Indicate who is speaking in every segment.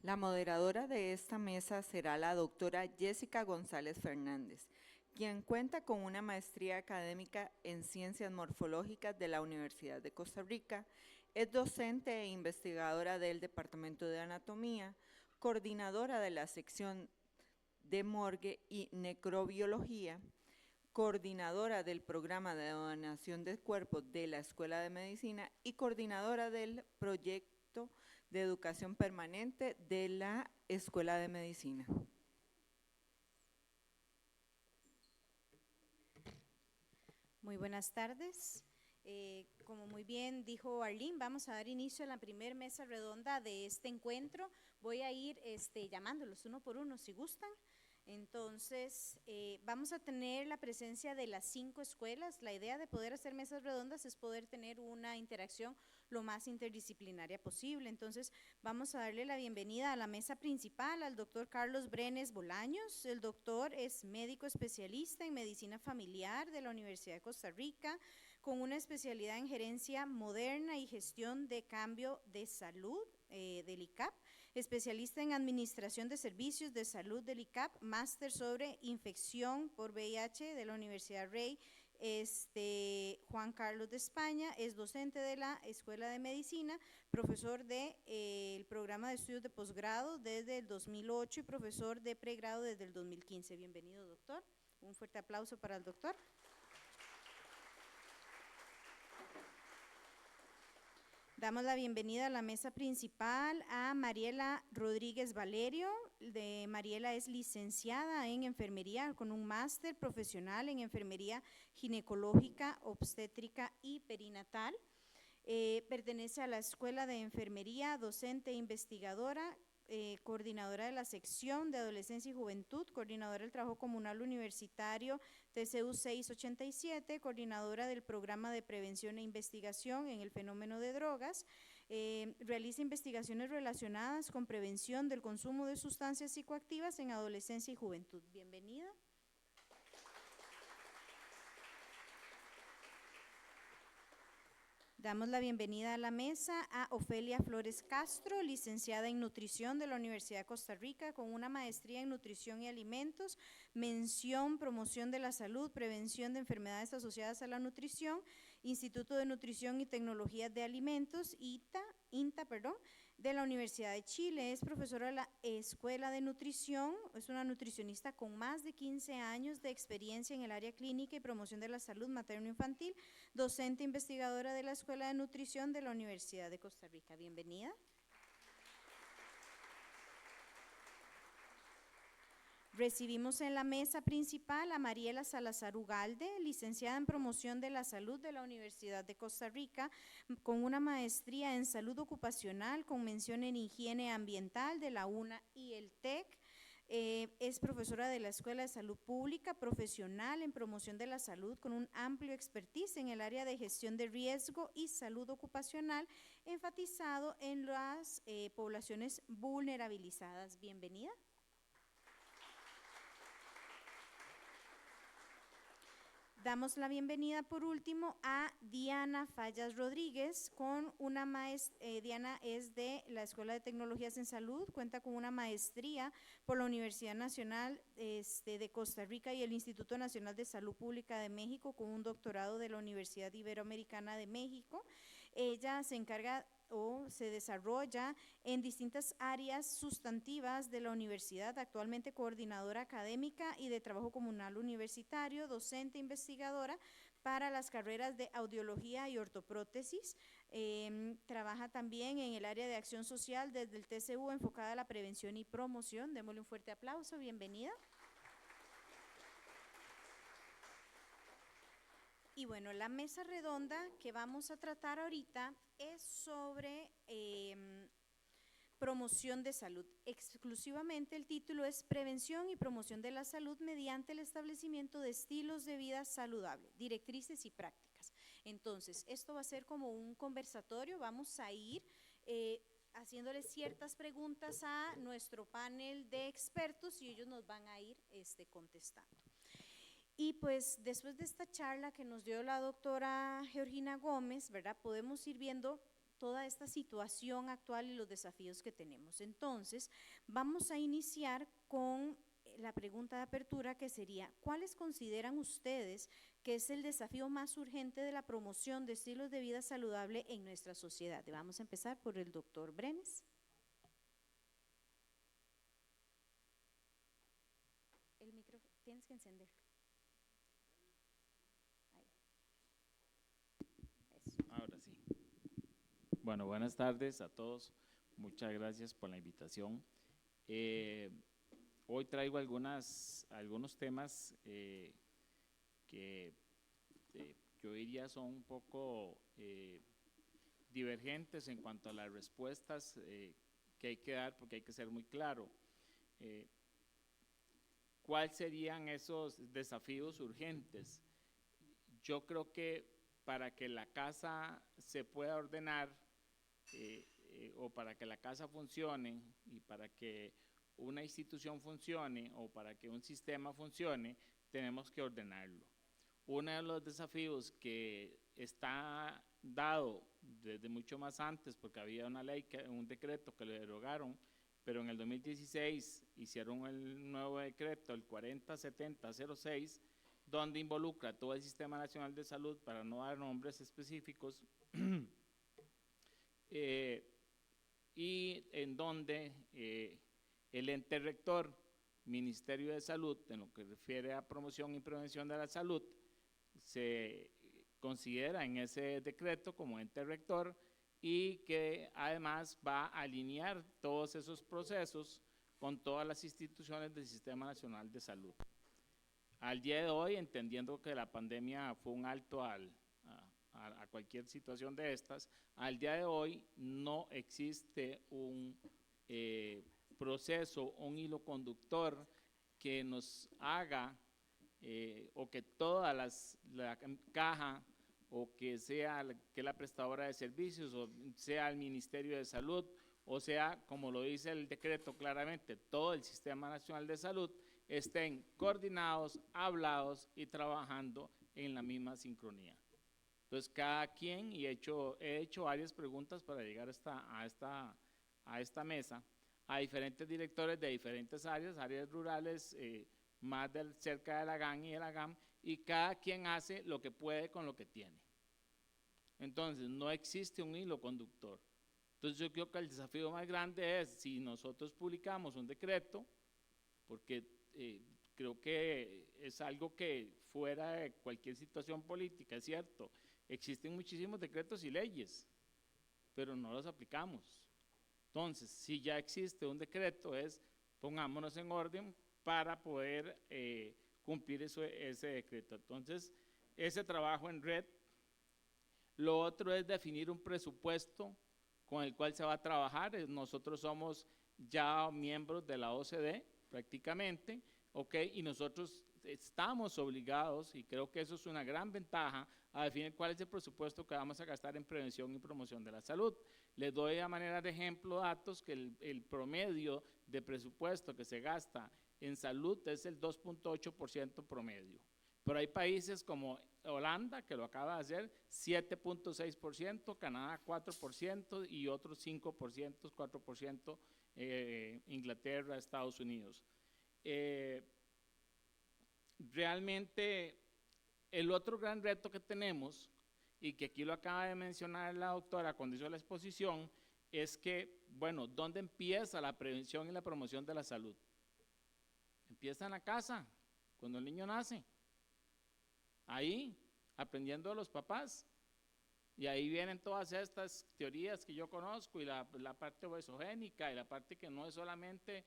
Speaker 1: La moderadora de esta mesa será la doctora Jessica González Fernández, quien cuenta con una maestría académica en Ciencias Morfológicas de la Universidad de Costa Rica, es docente e investigadora del Departamento de Anatomía, coordinadora de la sección de Morgue y Necrobiología, coordinadora del programa de donación de cuerpos de la Escuela de Medicina y coordinadora del proyecto de educación permanente de la Escuela de Medicina.
Speaker 2: Muy buenas tardes. Como muy bien dijo Arlene, vamos a dar inicio a la primera mesa redonda de este encuentro. Voy a ir llamándolos uno por uno si gustan. Entonces, vamos a tener la presencia de las 5 escuelas. La idea de poder hacer mesas redondas es poder tener una interacción lo más interdisciplinaria posible. Entonces, vamos a darle la bienvenida a la mesa principal al doctor Carlos Brenes Bolaños. El doctor es médico especialista en medicina familiar de la Universidad de Costa Rica, con una especialidad en gerencia moderna y gestión de cambio de salud del ICAP, especialista en administración de servicios de salud del ICAP, máster sobre infección por VIH de la Universidad Rey Juan Carlos de España, es docente de la Escuela de Medicina, profesor del programa de estudios de posgrado desde el 2008 y profesor de pregrado desde el 2015. Bienvenido, doctor. Un fuerte aplauso para el doctor. Damos la bienvenida a la mesa principal a Mariela Rodríguez Valerio. Mariela es licenciada en enfermería con un máster profesional en enfermería ginecológica, obstétrica y perinatal. Pertenece a la Escuela de Enfermería, docente e investigadora, coordinadora de la sección de adolescencia y juventud, coordinadora del trabajo comunal universitario TCU 687, coordinadora del programa de prevención e investigación en el fenómeno de drogas, realiza investigaciones relacionadas con prevención del consumo de sustancias psicoactivas en adolescencia y juventud. Bienvenida. Damos la bienvenida a la mesa a Ofelia Flores Castro, licenciada en nutrición de la Universidad de Costa Rica, con una maestría en nutrición y alimentos, mención, promoción de la salud, prevención de enfermedades asociadas a la nutrición, Instituto de Nutrición y Tecnologías de Alimentos, INTA, de la Universidad de Chile. Es profesora de la Escuela de Nutrición, es una nutricionista con más de 15 años de experiencia en el área clínica y promoción de la salud materno-infantil, docente investigadora de la Escuela de Nutrición de la Universidad de Costa Rica. Bienvenida. Recibimos en la mesa principal a Mariela Salazar Ugalde, licenciada en promoción de la salud de la Universidad de Costa Rica, con una maestría en salud ocupacional con mención en higiene ambiental de la UNA y el TEC. Es profesora de la Escuela de Salud Pública, profesional en promoción de la salud con un amplio expertise en el área de gestión de riesgo y salud ocupacional, enfatizado en las poblaciones vulnerabilizadas. Bienvenida. Damos la bienvenida por último a Diana Fallas Rodríguez, con una Diana es de la Escuela de Tecnologías en Salud, cuenta con una maestría por la Universidad Nacional de Costa Rica y el Instituto Nacional de Salud Pública de México, con un doctorado de la Universidad Iberoamericana de México. Ella se encarga o se desarrolla en distintas áreas sustantivas de la universidad, actualmente coordinadora académica y de trabajo comunal universitario, docente investigadora para las carreras de audiología y ortoprótesis. Trabaja también en el área de acción social desde el TCU enfocada a la prevención y promoción. Démosle un fuerte aplauso, bienvenida. Y bueno, la mesa redonda que vamos a tratar ahorita es sobre promoción de salud. Exclusivamente el título es Prevención y promoción de la salud mediante el establecimiento de estilos de vida saludable, directrices y prácticas. Entonces, esto va a ser como un conversatorio, vamos a ir haciéndole ciertas preguntas a nuestro panel de expertos y ellos nos van a ir contestando. Y pues después de esta charla que nos dio la doctora Georgina Gómez, ¿verdad? Podemos ir viendo toda esta situación actual y los desafíos que tenemos. Entonces, vamos a iniciar con la pregunta de apertura, que sería: ¿cuáles consideran ustedes que es el desafío más urgente de la promoción de estilos de vida saludable en nuestra sociedad? Vamos a empezar por el doctor Brenes. El micrófono, tienes que encenderlo.
Speaker 3: Ahora sí. Bueno, buenas tardes a todos. Muchas gracias por la invitación. Hoy traigo algunos temas que yo diría son un poco divergentes en cuanto a las respuestas que hay que dar, porque hay que ser muy claro. ¿Cuáles serían esos desafíos urgentes? Yo creo que para que la casa se pueda ordenar o para que la casa funcione y para que una institución funcione o para que un sistema funcione, tenemos que ordenarlo. Uno de los desafíos que está dado desde mucho más antes, porque había una ley, un decreto que lo derogaron, pero en el 2016 hicieron el nuevo decreto, el 407006, donde involucra todo el Sistema Nacional de Salud, para no dar nombres específicos, y en donde el ente rector, Ministerio de Salud, en lo que refiere a promoción y prevención de la salud, se considera en ese decreto como ente rector y que además va a alinear todos esos procesos con todas las instituciones del Sistema Nacional de Salud. Al día de hoy, entendiendo que la pandemia fue un alto a cualquier situación de estas, al día de hoy no existe un proceso, un hilo conductor que nos haga o que toda la caja o que sea que la prestadora de servicios o sea el Ministerio de Salud o sea, como lo dice el decreto claramente, todo el Sistema Nacional de Salud, estén coordinados, hablados y trabajando en la misma sincronía. Entonces, cada quien, y he hecho varias preguntas para llegar a esta mesa, a diferentes directores de diferentes áreas rurales, más cerca de la GAN y de la GAM, y cada quien hace lo que puede con lo que tiene. Entonces, no existe un hilo conductor. Entonces, yo creo que el desafío más grande es, si nosotros publicamos un decreto, porque creo que es algo que fuera de cualquier situación política, es cierto, existen muchísimos decretos y leyes, pero no los aplicamos. Entonces, si ya existe un decreto, pongámonos en orden para poder cumplir ese decreto. Entonces, ese trabajo en red. Lo otro es definir un presupuesto con el cual se va a trabajar. Nosotros somos ya miembros de la OCDE prácticamente, ¿ok? Y nosotros estamos obligados, y creo que eso es una gran ventaja, a definir cuál es el presupuesto que vamos a gastar en prevención y promoción de la salud. Les doy a manera de ejemplo datos que el promedio de presupuesto que se gasta en salud es el 2.8% promedio. Pero hay países como Holanda, que lo acaba de hacer, 7.6%, Canadá 4% y otros 5%, 4%, Inglaterra, Estados Unidos. Realmente, el otro gran reto que tenemos, y que aquí lo acaba de mencionar la doctora cuando hizo la exposición, es que, bueno, ¿dónde empieza la prevención y la promoción de la salud? Empieza en la casa, cuando el niño nace. Ahí, aprendiendo de los papás. Y ahí vienen todas estas teorías que yo conozco y la parte obesogénica y la parte que no es solamente,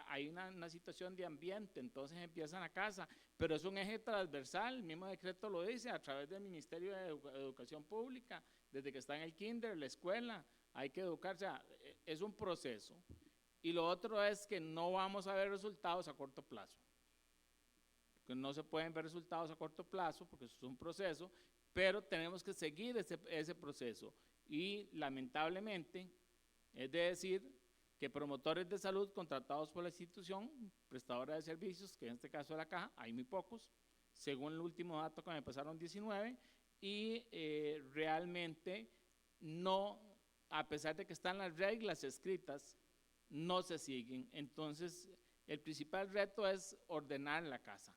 Speaker 3: hay una situación de ambiente, entonces empiezan a casa, pero es un eje transversal, el mismo decreto lo dice, a través del Ministerio de Educación Pública, desde que está en el kinder, la escuela, hay que educarse, es un proceso. Y lo otro es que no vamos a ver resultados a corto plazo, que no se pueden ver resultados a corto plazo porque eso es un proceso, pero tenemos que seguir ese proceso y lamentablemente es de decir que promotores de salud contratados por la institución, prestadora de servicios, que en este caso es la caja, hay muy pocos, según el último dato que me pasaron 19, y realmente no a pesar de que están las reglas escritas, no se siguen. Entonces, el principal reto es ordenar la casa.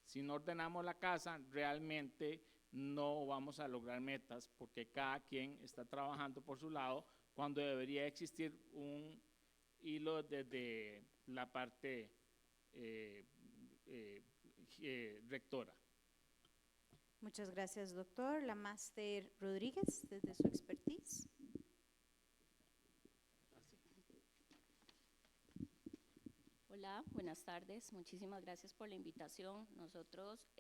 Speaker 3: Si no ordenamos la casa, realmente no vamos a lograr metas, porque cada quien está trabajando por su lado, cuando debería existir un hilo desde la parte rectora.
Speaker 2: Muchas gracias, doctor. La máster Rodríguez, desde su expertise.
Speaker 4: Hola, buenas tardes. Muchísimas gracias por la invitación. Nosotros,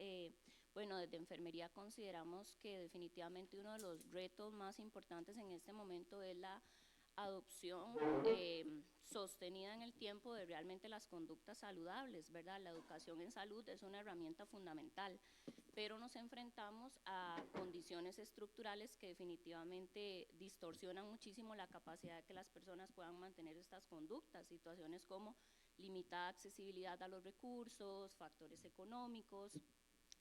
Speaker 4: bueno, desde enfermería consideramos que definitivamente uno de los retos más importantes en este momento es la adopción sostenida en el tiempo de realmente las conductas saludables, ¿verdad? La educación en salud es una herramienta fundamental, pero nos enfrentamos a condiciones estructurales que definitivamente distorsionan muchísimo la capacidad de que las personas puedan mantener estas conductas, situaciones como limitada accesibilidad a los recursos, factores económicos,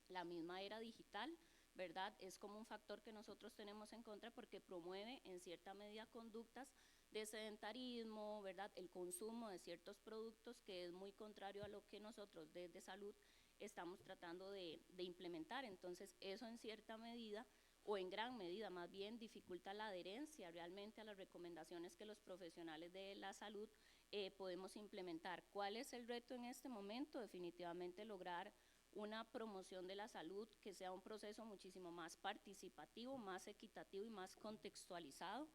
Speaker 4: la misma era digital, ¿verdad? Es como un factor que nosotros tenemos en contra porque promueve en cierta medida conductas de sedentarismo, ¿verdad? El consumo de ciertos productos que es muy contrario a lo que nosotros desde salud estamos tratando de implementar. Entonces, eso en cierta medida, o en gran medida más bien, dificulta la adherencia realmente a las recomendaciones que los profesionales de la salud podemos implementar. ¿Cuál es el reto en este momento? Definitivamente lograr una promoción de la salud que sea un proceso muchísimo más participativo, más equitativo y más contextualizado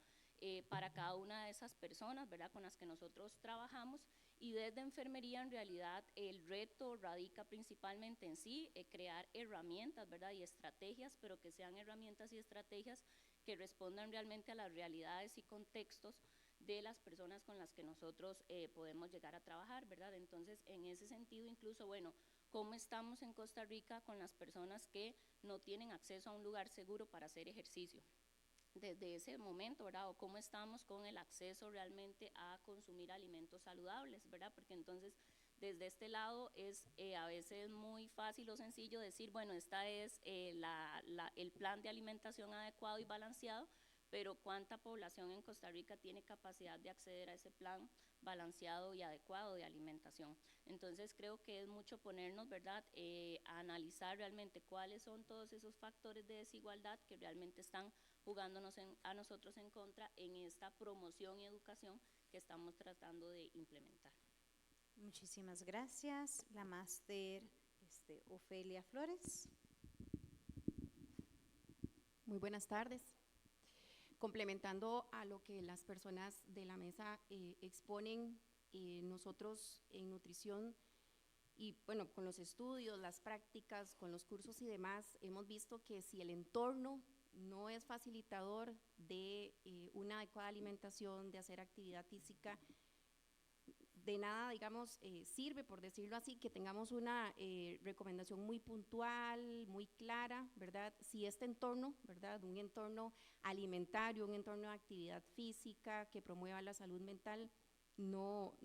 Speaker 4: para cada una de esas personas, ¿verdad?, con las que nosotros trabajamos. Y desde enfermería, en realidad, el reto radica principalmente en sí, crear herramientas, ¿verdad?, y estrategias, pero que sean herramientas y estrategias que respondan realmente a las realidades y contextos de las personas con las que nosotros podemos llegar a trabajar, ¿verdad? Entonces, en ese sentido, incluso, bueno, ¿cómo estamos en Costa Rica con las personas que no tienen acceso a un lugar seguro para hacer ejercicio? Desde ese momento, ¿verdad? O cómo estamos con el acceso realmente a consumir alimentos saludables, ¿verdad? Porque entonces, desde este lado es a veces muy fácil o sencillo decir, bueno, esta es el plan de alimentación adecuado y balanceado, pero ¿cuánta población en Costa Rica tiene capacidad de acceder a ese plan balanceado y adecuado de alimentación? Entonces creo que es mucho ponernos, ¿verdad?, a analizar realmente cuáles son todos esos factores de desigualdad que realmente están jugándonos a nosotros en contra en esta promoción y educación que estamos tratando de implementar.
Speaker 2: Muchísimas gracias. La máster Ofelia Flores.
Speaker 5: Muy buenas tardes. Complementando a lo que las personas de la mesa exponen, nosotros en nutrición y bueno, con los estudios, las prácticas, con los cursos y demás, hemos visto que si el entorno no es facilitador de una adecuada alimentación, de hacer actividad física, de nada, digamos, sirve, por decirlo así, que tengamos una recomendación muy puntual, muy clara, ¿verdad? Si este entorno, ¿verdad?, un entorno alimentario, un entorno de actividad física que promueva la salud mental, no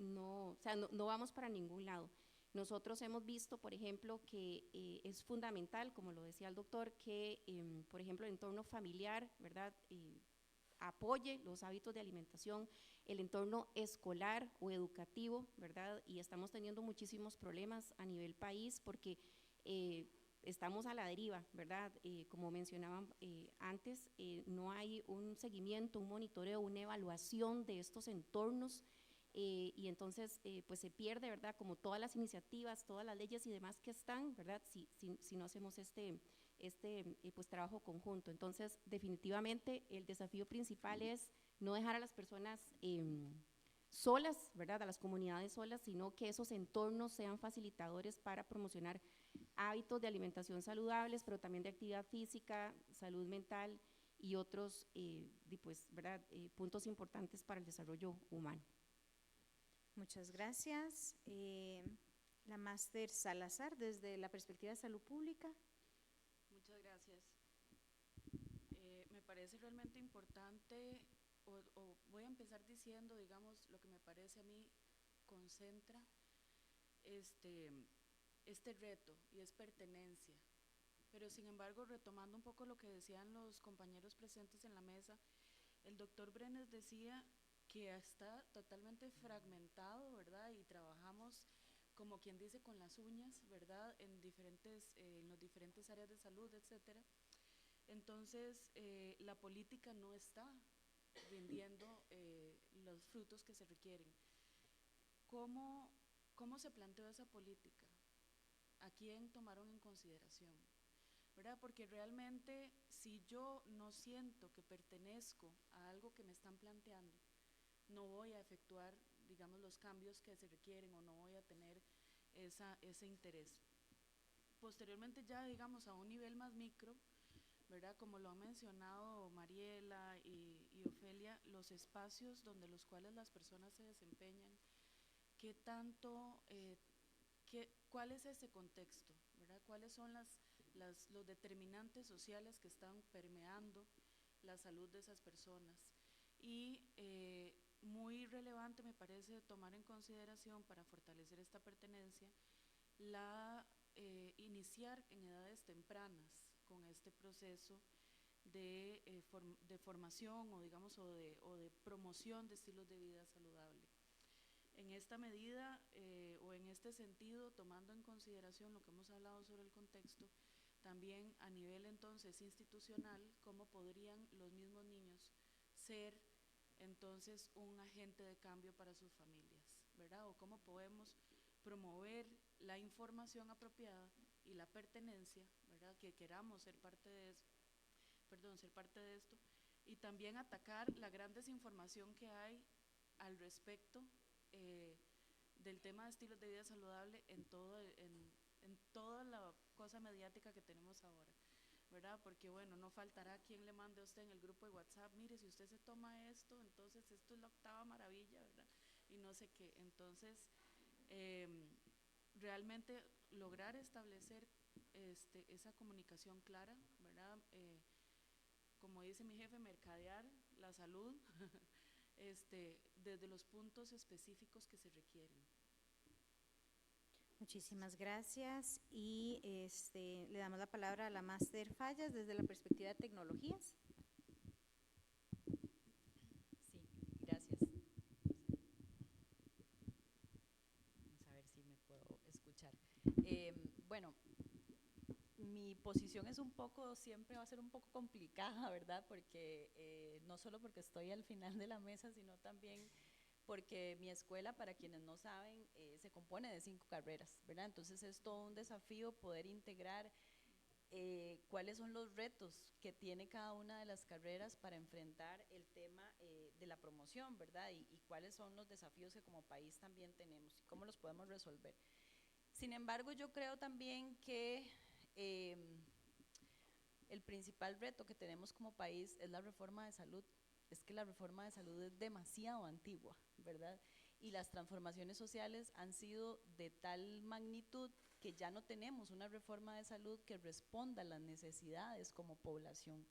Speaker 5: vamos para ningún lado. Nosotros hemos visto, por ejemplo, que es fundamental, como lo decía el doctor, que, por ejemplo, el entorno familiar, ¿verdad?, apoye los hábitos de alimentación, el entorno escolar o educativo, ¿verdad? Y estamos teniendo muchísimos problemas a nivel país porque estamos a la deriva, ¿verdad? Como mencionaban antes, no hay un seguimiento, un monitoreo, una evaluación de estos entornos y entonces pues se pierde, ¿verdad?, como todas las iniciativas, todas las leyes y demás que están, ¿verdad?, si no hacemos pues trabajo conjunto. Entonces definitivamente el desafío principal es no dejar a las personas solas, ¿verdad?, a las comunidades solas, sino que esos entornos sean facilitadores para promocionar hábitos de alimentación saludables, pero también de actividad física, salud mental y otros pues, ¿verdad?, puntos importantes para el desarrollo humano.
Speaker 2: Muchas gracias. La máster Salazar, desde la perspectiva de salud pública.
Speaker 6: Muchas gracias. Me parece realmente importante, o voy a empezar diciendo, digamos, lo que me parece a mí concentra este reto, y es pertenencia. Pero sin embargo, retomando un poco lo que decían los compañeros presentes en la mesa, El doctor Brenes decía que está totalmente fragmentado, ¿verdad? Y trabajamos, como quien dice, con las uñas, ¿verdad? En los diferentes áreas de salud, etcétera. Entonces, la política no está rindiendo los frutos que se requieren. ¿Cómo se planteó esa política? ¿A quién tomaron en consideración? ¿Verdad? Porque realmente si yo no siento que pertenezco a algo que me están planteando, no voy a efectuar, digamos, los cambios que se requieren o no voy a tener ese interés. Posteriormente ya, digamos, a un nivel más micro, ¿verdad? Como lo han mencionado Mariela y Ofelia, los espacios donde los cuales las personas se desempeñan, ¿qué tanto, cuál es ese contexto, ¿verdad? ¿Cuáles son los determinantes sociales que están permeando la salud de esas personas? Y muy relevante me parece tomar en consideración para fortalecer esta pertenencia, iniciar en edades tempranas con este proceso de formación o digamos o de promoción de estilos de vida saludable. En esta medida o en este sentido, tomando en consideración lo que hemos hablado sobre el contexto, también a nivel entonces institucional, cómo podrían los mismos niños ser entonces un agente de cambio para sus familias, ¿verdad? O cómo podemos promover la información apropiada y la pertenencia, ¿verdad? Que queramos ser parte de eso, ser parte de esto, y también atacar la gran desinformación que hay al respecto del tema de estilos de vida saludable en toda la cosa mediática que tenemos ahora, ¿verdad? Porque bueno, no faltará quien le mande a usted en el grupo de WhatsApp, mire, si usted se toma esto, entonces esto es la octava maravilla, ¿verdad? Y no sé qué. Entonces, realmente lograr establecer esa comunicación clara, ¿verdad? Como dice mi jefe, mercadear la salud desde los puntos específicos que se requieren.
Speaker 2: Muchísimas gracias y le damos la palabra a la máster Fallas desde la perspectiva de tecnologías.
Speaker 7: Sí, gracias. Vamos a ver si me puedo escuchar. Bueno, mi posición es siempre va a ser un poco complicada, ¿verdad? Porque no solo porque estoy al final de la mesa, sino también porque mi escuela, para quienes no saben, se compone de 5 carreras, ¿verdad? Entonces es todo un desafío poder integrar cuáles son los retos que tiene cada una de las carreras para enfrentar el tema de la promoción, ¿verdad? Y cuáles son los desafíos que como país también tenemos y cómo los podemos resolver. Sin embargo, yo creo también que el principal reto que tenemos como país es la reforma de salud. Es que la reforma de salud es demasiado antigua, ¿verdad? Y las transformaciones sociales han sido de tal magnitud que ya no tenemos una reforma de salud que responda a las necesidades como población.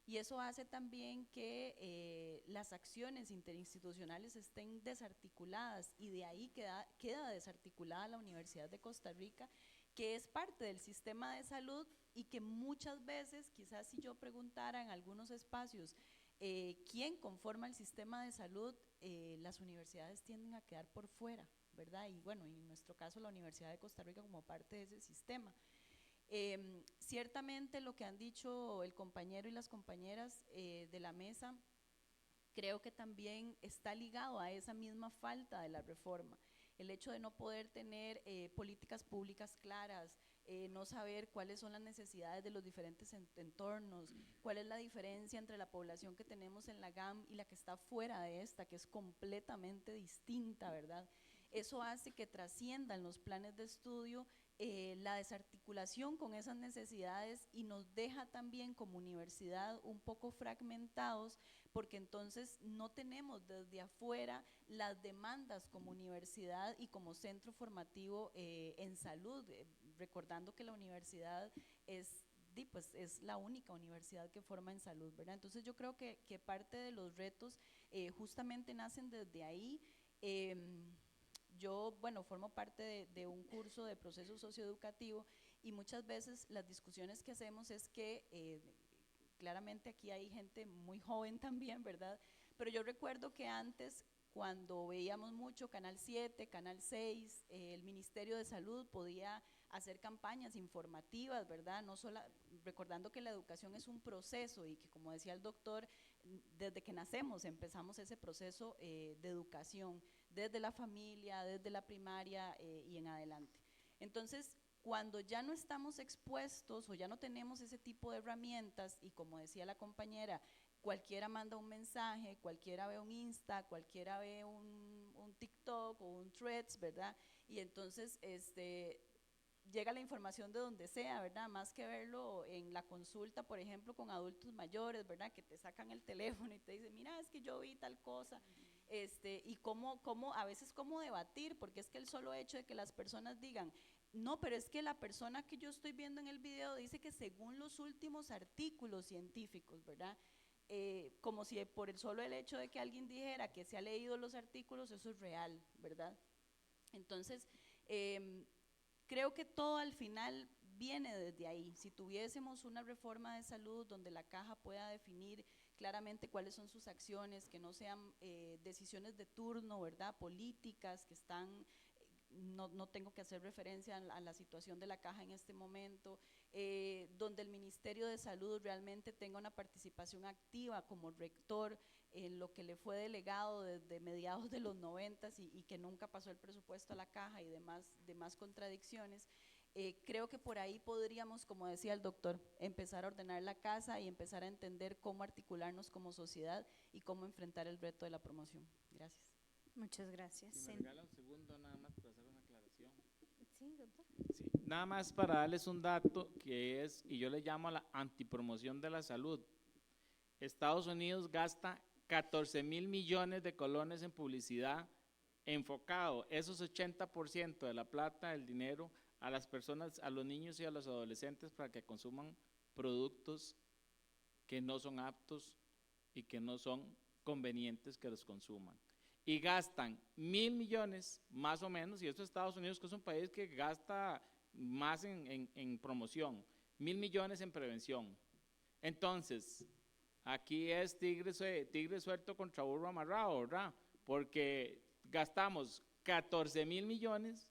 Speaker 7: Y eso hace también que las acciones interinstitucionales estén desarticuladas y de ahí queda desarticulada la Universidad de Costa Rica, que es parte del sistema de salud y que muchas veces, quizás si yo preguntara en algunos espacios, ¿quién conforma el sistema de salud? Las universidades tienden a quedar por fuera, ¿verdad? Y bueno, en nuestro caso la Universidad de Costa Rica como parte de ese sistema. Ciertamente lo que han dicho el compañero y las compañeras de la mesa, creo que también está ligado a esa misma falta de la reforma. El hecho de no poder tener políticas públicas claras, no saber cuáles son las necesidades de los diferentes entornos, cuál es la diferencia entre la población que tenemos en la GAM y la que está fuera de esta, que es completamente distinta, ¿verdad? Eso hace que trasciendan los planes de estudio la desarticulación con esas necesidades y nos deja también como universidad un poco fragmentados, porque entonces no tenemos desde afuera las demandas como universidad y como centro formativo en salud, recordando que la universidad es la única universidad que forma en salud, ¿verdad? Entonces yo creo que parte de los retos justamente nacen desde ahí. Yo, bueno, formo parte de un curso de proceso socioeducativo y muchas veces las discusiones que hacemos es que claramente aquí hay gente muy joven también, ¿verdad? Pero yo recuerdo que antes, cuando veíamos mucho Canal 7, Canal 6, el Ministerio de Salud podía hacer campañas informativas, ¿verdad? No solo, recordando que la educación es un proceso y que, como decía el doctor, desde que nacemos empezamos ese proceso de educación, desde la familia, desde la primaria y en adelante. Entonces, cuando ya no estamos expuestos o ya no tenemos ese tipo de herramientas, y como decía la compañera, cualquiera manda un mensaje, cualquiera ve un Insta, cualquiera ve un TikTok o un Threads, ¿verdad? Y entonces llega la información de donde sea, ¿verdad? Más que verlo en la consulta, por ejemplo, con adultos mayores, ¿verdad? Que te sacan el teléfono y te dicen, mira, es que yo vi tal cosa. Y a veces cómo debatir, porque es que el solo hecho de que las personas digan, no, pero es que la persona que yo estoy viendo en el video dice que según los últimos artículos científicos, ¿verdad? Como si por el solo el hecho de que alguien dijera que se ha leído los artículos, eso es real, ¿verdad? Entonces, creo que todo al final viene desde ahí. Si tuviésemos una reforma de salud donde la caja pueda definir claramente cuáles son sus acciones, que no sean decisiones de turno, ¿verdad? Políticas que están, no tengo que hacer referencia a la situación de la caja en este momento, donde el Ministerio de Salud realmente tenga una participación activa como rector en lo que le fue delegado desde mediados de los 90 y que nunca pasó el presupuesto a la caja y demás contradicciones. Creo que por ahí podríamos, como decía el doctor, empezar a ordenar la casa y empezar a entender cómo articularnos como sociedad y cómo enfrentar el reto de la promoción. Gracias.
Speaker 2: Muchas gracias.
Speaker 3: Si me regala un segundo nada más para hacer una aclaración.
Speaker 2: Sí, doctor.
Speaker 3: Sí, nada más para darles un dato que es, y yo le llamo a la antipromoción de la salud. Estados Unidos gasta 14,000 millones de colones en publicidad enfocado, esos 80% de la plata, del dinero, a las personas, a los niños y a los adolescentes para que consuman productos que no son aptos y que no son convenientes que los consuman. Y gastan 1,000 millones más o menos, y esto es Estados Unidos, que es un país que gasta más en promoción, 1,000 millones en prevención. Entonces, aquí es tigre suelto contra burro amarrado, ¿verdad? Porque gastamos 14,000 millones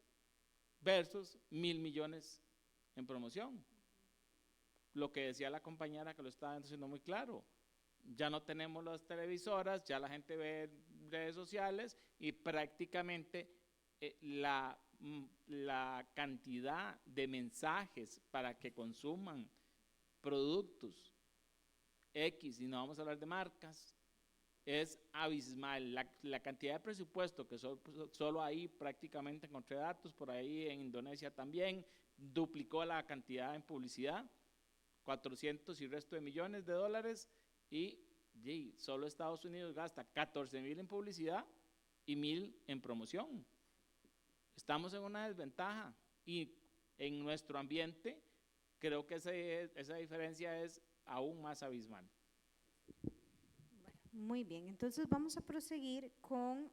Speaker 3: versus 1,000 millones en promoción. Lo que decía la compañera que lo estaba diciendo muy claro, ya no tenemos las televisoras, ya la gente ve redes sociales y prácticamente la cantidad de mensajes para que consuman productos X, y no vamos a hablar de marcas, es abismal. La cantidad de presupuesto que solo ahí prácticamente encontré datos, por ahí en Indonesia también, duplicó la cantidad en publicidad, 400 y resto de millones de dólares, y solo Estados Unidos gasta 14,000 en publicidad y 1,000 en promoción. Estamos en una desventaja y en nuestro ambiente creo que esa diferencia es aún más abismal.
Speaker 2: Bueno, muy bien, entonces vamos a proseguir con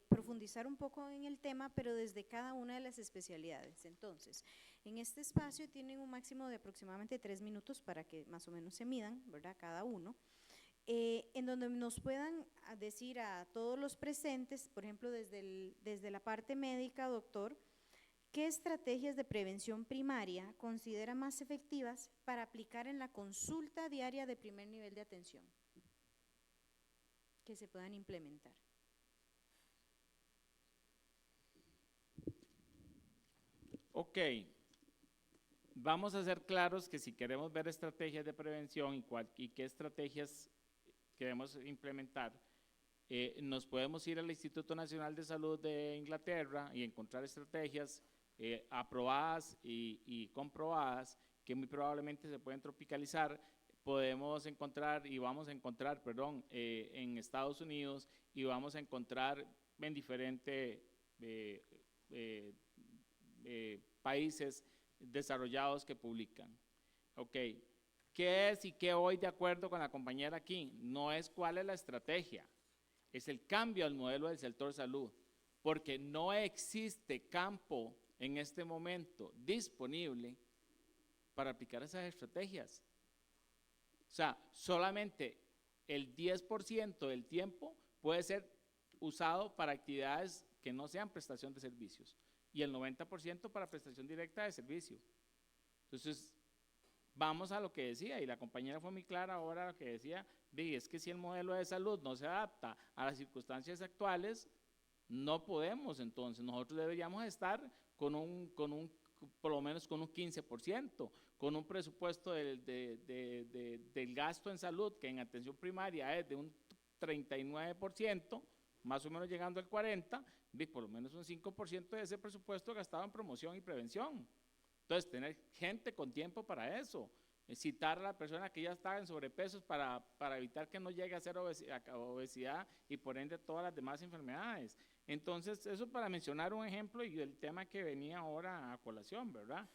Speaker 2: profundizar un poco en el tema, pero desde cada una de las especialidades. Entonces, en este espacio tienen un máximo de aproximadamente 3 minutos para que más o menos se midan, ¿verdad? Cada uno. En donde nos puedan decir a todos los presentes, por ejemplo, desde la parte médica, doctor, ¿qué estrategias de prevención primaria considera más efectivas para aplicar en la consulta diaria de primer nivel de atención que se puedan implementar?
Speaker 3: Ok, vamos a ser claros que si queremos ver estrategias de prevención y qué estrategias queremos implementar, nos podemos ir al Instituto Nacional de Salud de Inglaterra y encontrar estrategias aprobadas y comprobadas que muy probablemente se pueden tropicalizar. Podemos encontrar y vamos a encontrar, perdón, en Estados Unidos, y vamos a encontrar en diferentes países desarrollados que publican. Ok, ¿qué es y qué voy de acuerdo con la compañera aquí? No es cuál es la estrategia, es el cambio al modelo del sector salud, porque no existe campo en este momento disponible para aplicar esas estrategias. O sea, solamente el 10% del tiempo puede ser usado para actividades que no sean prestación de servicios y el 90% para prestación directa de servicio. Entonces, vamos a lo que decía, y la compañera fue muy clara ahora lo que decía, es que si el modelo de salud no se adapta a las circunstancias actuales, no podemos. Entonces nosotros deberíamos estar por lo menos con un 15%, con un presupuesto del gasto en salud, que en atención primaria es de un 39%, más o menos llegando al 40%, por lo menos un 5% de ese presupuesto gastado en promoción y prevención. Entonces, tener gente con tiempo para eso, citar a la persona que ya está en sobrepeso para evitar que no llegue a ser obesidad y por ende todas las demás enfermedades. Entonces, eso para mencionar un ejemplo y el tema que venía ahora a colación, ¿verdad?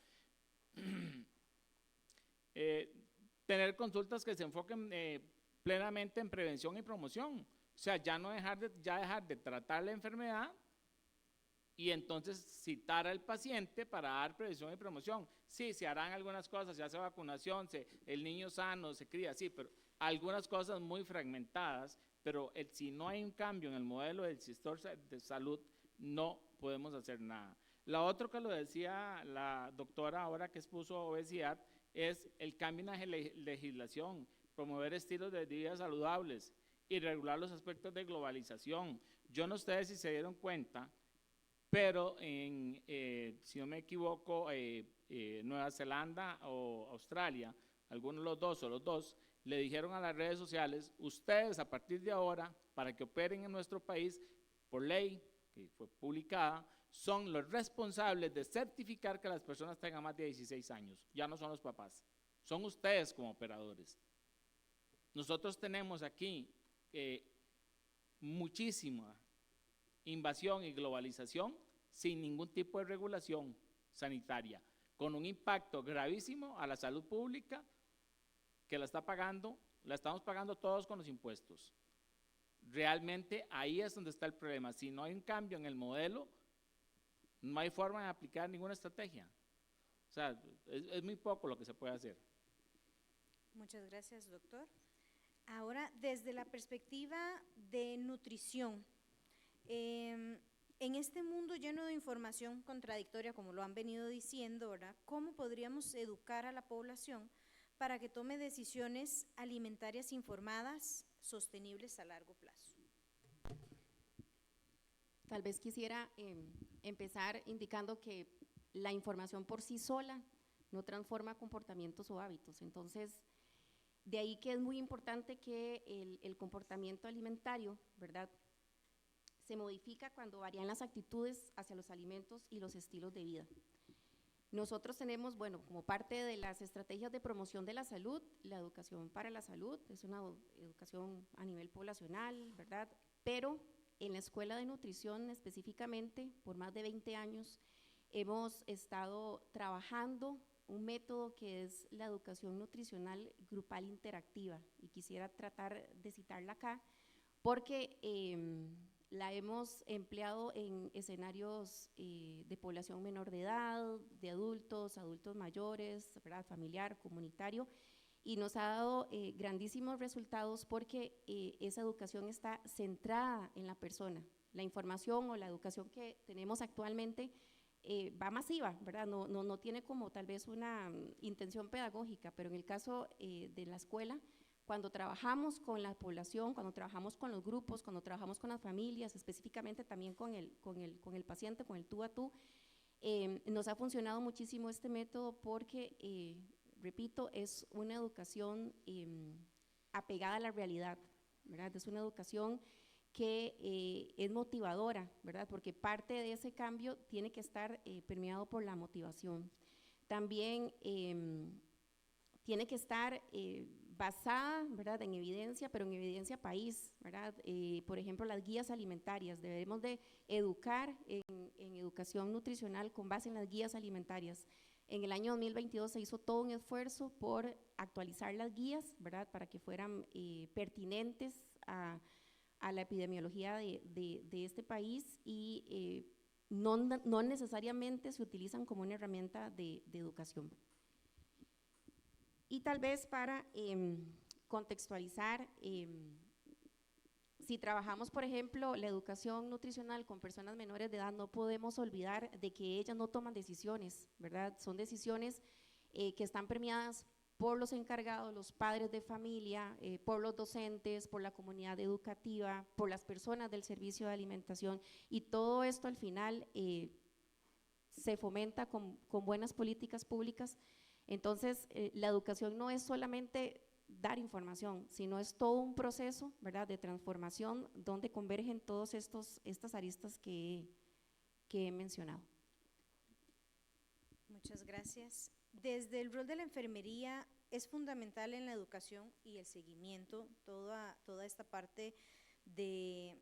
Speaker 3: Tener consultas que se enfoquen plenamente en prevención y promoción. O sea, ya dejar de tratar la enfermedad y entonces citar al paciente para dar prevención y promoción. Sí, se harán algunas cosas, se hace vacunación, el niño sano se cría, sí, pero algunas cosas muy fragmentadas, pero si no hay un cambio en el modelo del sector de salud, no podemos hacer nada. La otra que lo decía la doctora ahora que expuso obesidad es el cambio en la legislación, promover estilos de vida saludables y regular los aspectos de globalización. Yo no sé si se dieron cuenta, pero si no me equivoco, Nueva Zelanda o Australia, algunos de los dos o los dos, le dijeron a las redes sociales, ustedes a partir de ahora, para que operen en nuestro país, por ley, que fue publicada, son los responsables de certificar que las personas tengan más de 16 años, ya no son los papás, son ustedes como operadores. Nosotros tenemos aquí muchísima invasión y globalización sin ningún tipo de regulación sanitaria, con un impacto gravísimo a la salud pública que la estamos pagando todos con los impuestos. Realmente ahí es donde está el problema. Si no hay un cambio en el modelo, no hay forma de aplicar ninguna estrategia. O sea, es muy poco lo que se puede hacer.
Speaker 2: Muchas gracias, doctor. Ahora, desde la perspectiva de nutrición, en este mundo lleno de información contradictoria, como lo han venido diciendo, ¿verdad? ¿Cómo podríamos educar a la población para que tome decisiones alimentarias informadas, sostenibles a largo plazo?
Speaker 5: Tal vez quisiera empezar indicando que la información por sí sola no transforma comportamientos o hábitos. Entonces, de ahí que es muy importante que el comportamiento alimentario, ¿verdad?, se modifica cuando varían las actitudes hacia los alimentos y los estilos de vida. Nosotros tenemos, bueno, como parte de las estrategias de promoción de la salud, la educación para la salud, es una educación a nivel poblacional, ¿verdad? Pero en la Escuela de Nutrición específicamente, por más de 20 años, hemos estado trabajando un método que es la educación nutricional grupal interactiva, y quisiera tratar de citarla acá, porque la hemos empleado en escenarios de población menor de edad, de adultos mayores, ¿verdad?, familiar, comunitario, y nos ha dado grandísimos resultados porque esa educación está centrada en la persona. La información o la educación que tenemos actualmente va masiva, ¿verdad? No tiene como tal vez una intención pedagógica, pero en el caso de la escuela, cuando trabajamos con la población, cuando trabajamos con los grupos, cuando trabajamos con las familias, específicamente también con el paciente, con el tú a tú, nos ha funcionado muchísimo este método porque, repito, es una educación apegada a la realidad, ¿verdad? Es una educación que es motivadora, ¿verdad? Porque parte de ese cambio tiene que estar permeado por la motivación. También tiene que estar basada, ¿verdad?, en evidencia, pero en evidencia país, ¿verdad? Por ejemplo, las guías alimentarias, debemos de educar en educación nutricional con base en las guías alimentarias. En el año 2022 se hizo todo un esfuerzo por actualizar las guías, ¿verdad?, para que fueran pertinentes a la epidemiología de este país y no necesariamente se utilizan como una herramienta de educación. Y tal vez para contextualizar. Si trabajamos, por ejemplo, la educación nutricional con personas menores de edad, no podemos olvidar de que ellas no toman decisiones, ¿verdad? Son decisiones que están permeadas por los encargados, los padres de familia, por los docentes, por la comunidad educativa, por las personas del servicio de alimentación, y todo esto al final se fomenta con buenas políticas públicas. Entonces, la educación no es solamente dar información, sino es todo un proceso, ¿verdad?, de transformación donde convergen todas estas aristas que he mencionado.
Speaker 2: Muchas gracias. Desde el rol de la enfermería es fundamental en la educación y el seguimiento, toda esta parte de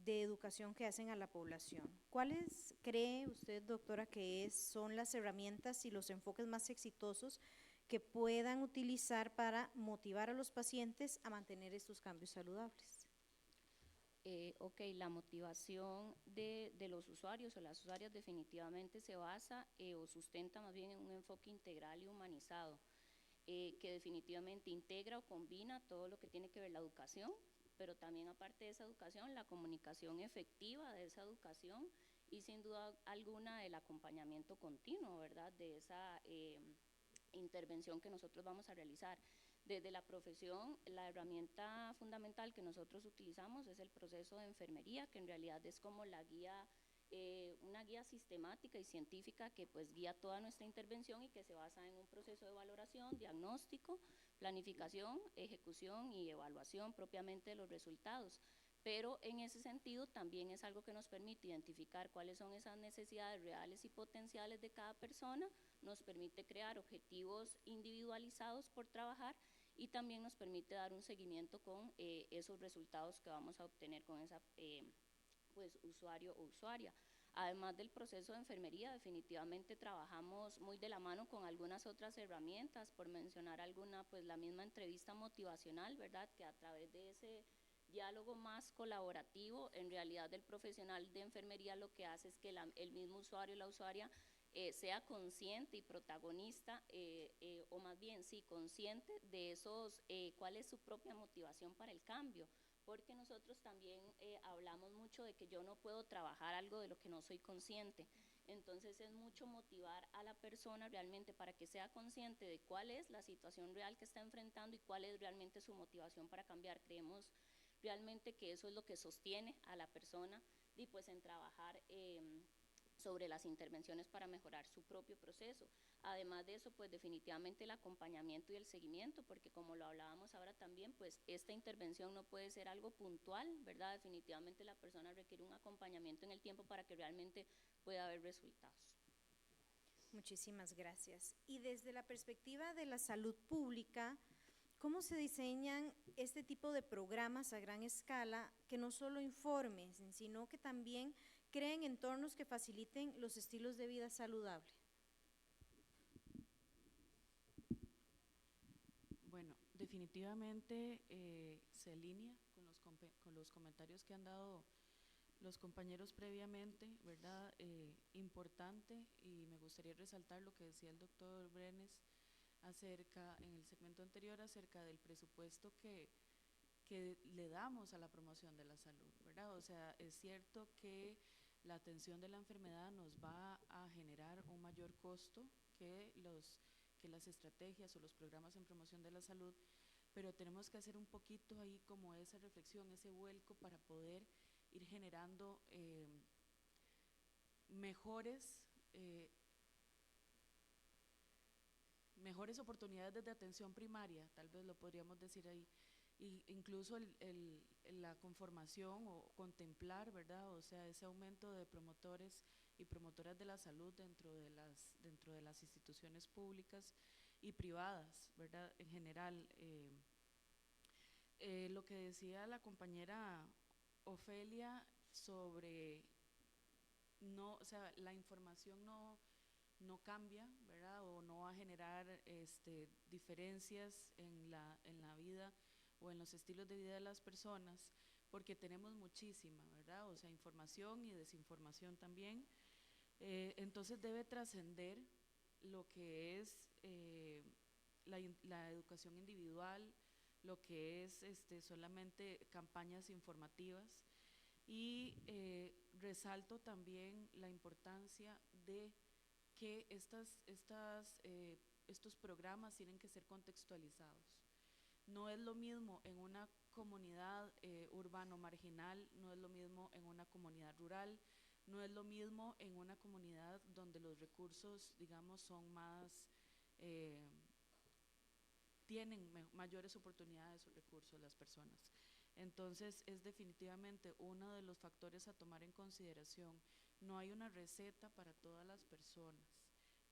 Speaker 2: educación que hacen a la población. ¿Cuáles cree usted, doctora, que son las herramientas y los enfoques más exitosos que puedan utilizar para motivar a los pacientes a mantener estos cambios saludables?
Speaker 4: Ok, la motivación de los usuarios o las usuarias definitivamente se basa o sustenta más bien en un enfoque integral y humanizado, que definitivamente integra o combina todo lo que tiene que ver la educación, pero también aparte de esa educación, la comunicación efectiva de esa educación y sin duda alguna el acompañamiento continuo, ¿verdad?, de esa intervención que nosotros vamos a realizar. Desde la profesión, la herramienta fundamental que nosotros utilizamos es el proceso de enfermería, que en realidad es como la guía, una guía sistemática y científica que pues guía toda nuestra intervención y que se basa en un proceso de valoración, diagnóstico, planificación, ejecución y evaluación propiamente de los resultados. Pero en ese sentido también es algo que nos permite identificar cuáles son esas necesidades reales y potenciales de cada persona, nos permite crear objetivos individualizados por trabajar y también nos permite dar un seguimiento con esos resultados que vamos a obtener con esa pues, usuario o usuaria. Además del proceso de enfermería, definitivamente trabajamos muy de la mano con algunas otras herramientas, por mencionar alguna, pues la misma entrevista motivacional, ¿verdad?, que a través de ese diálogo más colaborativo, en realidad el profesional de enfermería lo que hace es que el mismo usuario o la usuaria sea consciente y protagonista, o más bien sí, consciente de cuál es su propia motivación para el cambio, porque nosotros también hablamos mucho de que yo no puedo trabajar algo de lo que no soy consciente. Entonces es mucho motivar a la persona realmente para que sea consciente de cuál es la situación real que está enfrentando y cuál es realmente su motivación para cambiar. Creemos realmente que eso es lo que sostiene a la persona y pues en trabajar sobre las intervenciones para mejorar su propio proceso. Además de eso, pues definitivamente el acompañamiento y el seguimiento, porque como lo hablábamos ahora también, pues esta intervención no puede ser algo puntual, ¿verdad? Definitivamente la persona requiere un acompañamiento en el tiempo para que realmente pueda haber resultados.
Speaker 2: Muchísimas gracias. Y desde la perspectiva de la salud pública, ¿cómo se diseñan este tipo de programas a gran escala que no solo informen, sino que también creen entornos que faciliten los estilos de vida saludable?
Speaker 6: Bueno, definitivamente se alinea con los comentarios que han dado los compañeros previamente, ¿verdad? Importante, y me gustaría resaltar lo que decía el doctor Brenes en el segmento anterior acerca del presupuesto que le damos a la promoción de la salud, ¿verdad? O sea, es cierto que la atención de la enfermedad nos va a generar un mayor costo que las estrategias o los programas en promoción de la salud, pero tenemos que hacer un poquito ahí como esa reflexión, ese vuelco para poder ir generando mejores oportunidades de atención primaria, tal vez lo podríamos decir ahí, y incluso la conformación o contemplar, ¿verdad?, o sea, ese aumento de promotores y promotoras de la salud dentro de las instituciones públicas y privadas, ¿verdad?, en general. Lo que decía la compañera Ofelia sobre o sea, la información no cambia, ¿verdad?, o no va a generar diferencias en la vida o en los estilos de vida de las personas, porque tenemos muchísima, ¿verdad?, o sea, información y desinformación también. Entonces debe trascender lo que es la educación individual, lo que es solamente campañas informativas. Y resalto también la importancia de que estos programas tienen que ser contextualizados. No es lo mismo en una comunidad urbano marginal, no es lo mismo en una comunidad rural, no es lo mismo en una comunidad donde los recursos, digamos, son más, tienen mayores oportunidades o recursos las personas. Entonces, es definitivamente uno de los factores a tomar en consideración. No hay una receta para todas las personas.